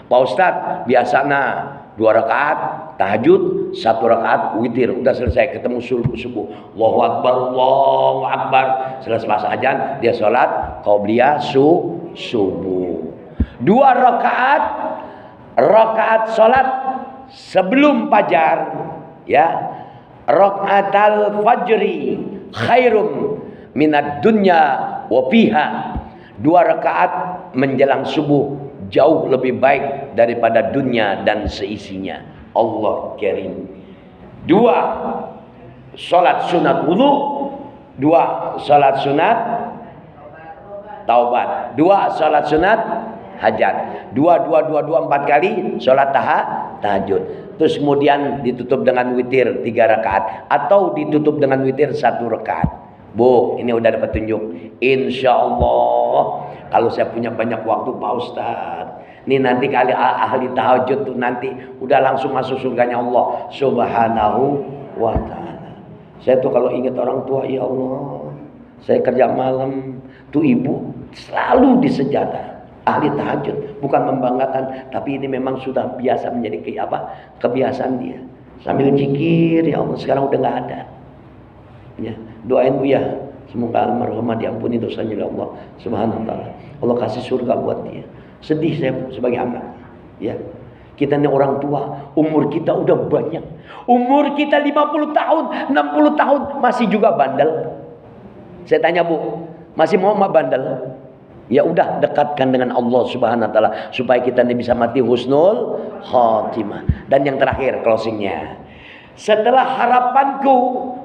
Speaker 1: Pak Ustadz biasanya 2 rakaat tahajud, 1 rakaat witir, udah selesai, ketemu subuh. Allahu Akbar, Allahu Akbar. Selesai azan dia sholat qabliyah subuh. 2 rakaat sholat sebelum fajar, ya. Rakaatal fajri khairum minad dunya wa fiha. 2 rakaat menjelang subuh jauh lebih baik daripada dunia dan seisinya. Allah karim. 2 sholat sunat wudu, 2 sholat sunat taubat, 2 sholat sunat hajat, 2, 4 kali sholat tahajud. Terus kemudian ditutup dengan witir 3 rakaat atau ditutup dengan witir 1 rakaat. Bu, ini udah dapat tunjuk. Insya Allah kalau saya punya banyak waktu Pak Ustadz, ini nanti kali ahli tahajud tuh nanti udah langsung masuk surganya Allah Subhanahu wa ta'ala. Saya tuh kalau ingat orang tua, ya Allah, saya kerja malam tuh ibu selalu di sejadah, ahli tahajud. Bukan membanggakan, tapi ini memang sudah biasa menjadi kebiasaan dia. Sambil zikir, ya Allah, sekarang udah nggak ada. Ya, doain Bu ya, semoga almarhumah diampuni dosanya oleh Allah Subhanahu wa ta'ala. Allah kasih surga buat dia. Sedih saya sebagai anak, ya. Kita ini orang tua, umur kita udah banyak. Umur kita 50 tahun, 60 tahun masih juga bandel. Saya tanya Bu, masih mau bandel? Ya udah, dekatkan dengan Allah Subhanahu wa ta'ala supaya kita ini bisa mati husnul khatimah. Dan yang terakhir closingnya, setelah harapanku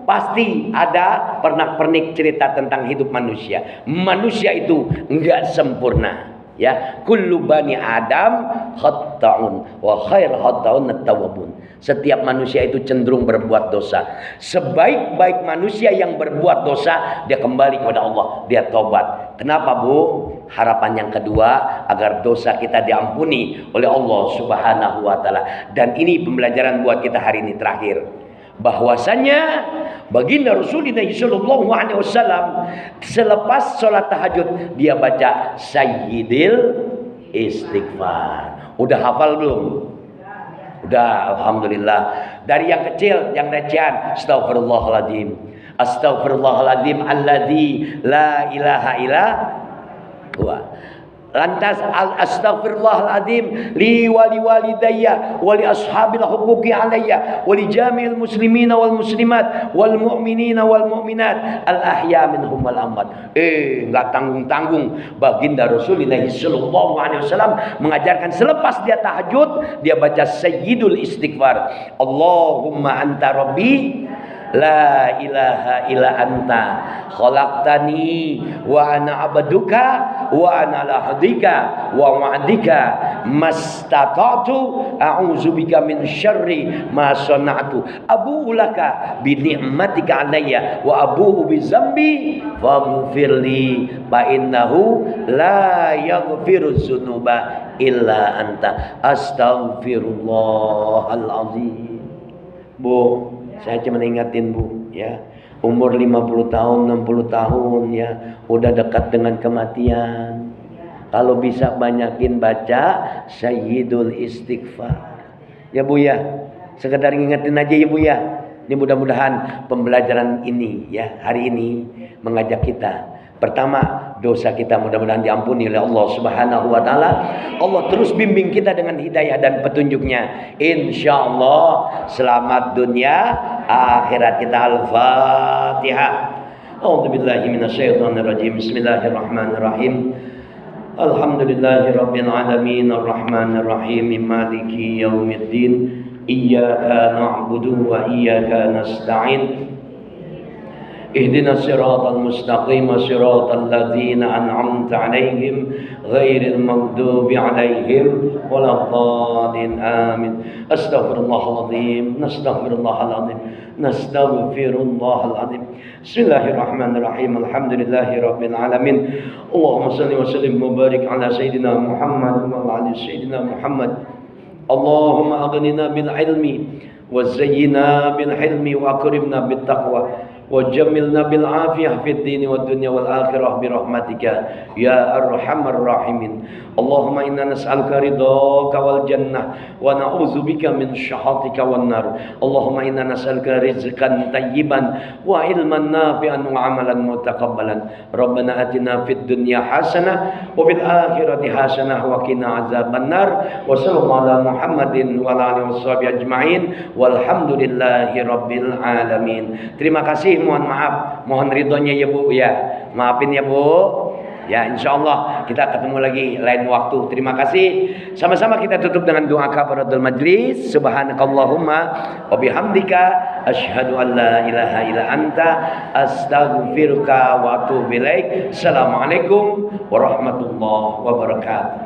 Speaker 1: pasti ada pernak-pernik cerita tentang hidup manusia. Manusia itu enggak sempurna, ya. Kullu bani Adam khata'un wa khair khata'un at-tawwabun. Setiap manusia itu cenderung berbuat dosa. Sebaik-baik manusia yang berbuat dosa, dia kembali kepada Allah, dia tobat. Kenapa Bu? Harapan yang kedua agar dosa kita diampuni oleh Allah Subhanahu wa taala. Dan ini pembelajaran buat kita hari ini terakhir. Bahwasanya baginda Rasulullah sallallahu alaihi wasallam selepas sholat tahajud dia baca Sayyidil Istighfar. Udah hafal belum? Udah, alhamdulillah. Dari yang kecil, yang recehan, Astaghfirullahaladzim, Astaghfirullahaladzim alladzi la ilaha illa huwa. Lantas astaghfirullahaladzim li wali walidayya wali ashabil huquqi alayya wali jami'il muslimina wal muslimat wal mu'minina wal mu'minat al ahya minhum wal amwat. Enggak tanggung-tanggung baginda Rasulullah sallallahu alaihi wasallam mengajarkan selepas dia tahajud dia baca Sayyidul Istighfar. Allahumma anta rabbi la ilaha illa anta khalaqtani wa ana abduka wa ana ala hadika wa wa'dika mastata'tu a'udzubika min syarri ma sana'tu abu'u laka bi ni'matika alayya wa abu'u bi dzambi faghfirli fa innahu la yaghfiru dzunuba illa anta astaghfirullahal azim. Bu, saya cuma ingatin Bu ya, umur 50 tahun 60 tahun ya, udah dekat dengan kematian. Kalau bisa banyakin baca Sayyidul Istighfar ya Bu ya, sekedar ngingetin aja ya Bu ya. Ini mudah-mudahan pembelajaran ini ya hari ini mengajak kita, pertama dosa kita mudah-mudahan diampuni oleh Allah Subhanahu wa taala. Allah terus bimbing kita dengan hidayah dan petunjuknya. Insyaallah selamat dunia akhirat kita. Al-Fatihah. A'udzubillahi minasyaitonir rajim. Bismillahirrahmanirrahim. Alhamdulillahirabbil alamin arrahmanir rahim maliki yaumiddin. Iyyaka na'budu wa iyyaka nasta'in. اهدنا الصراط المستقيم صراط الذين أنعمت عليهم غير المغضوب عليهم ولا الضالين آمين. أستغفر الله العظيم نستغفر الله العظيم نستغفر الله العظيم. بسم الله الرحمن الرحيم الحمد لله رب العالمين اللهم صل وسلم وبارك على سيدنا محمد وعلى سيدنا محمد. اللهم أغننا بالعلم وزينا بالحلم وأكرمنا بالتقوى وجملنا بالعافية في الدين والدنيا والآخرة برحمتك يا أرحم الراحمين. اللهم إنا نسألك رضاك والجنة ونعوذ بك من سخطك والنار. اللهم إنا نسألك رزقا طيبا وعلما نافعا وعملا متقبلا. ربنا آتنا في الدنيا حسنة وفي الآخرة حسنة وقنا عذاب النار. وصلى الله على محمد وعلى آله وصحبه أجمعين والحمد لله رب العالمين. Terima kasih, mohon maaf, mohon ridhonya ya Bu ya, maafin ya Bu ya. Insyaallah kita ketemu lagi lain waktu. Terima kasih. Sama-sama kita tutup dengan doa kafaratul majlis. Subhanakallahumma wa bihamdika asyhadu an la ilaha illa anta astaghfiruka wa atubu ilaik. Assalamualaikum warahmatullahi wabarakatuh.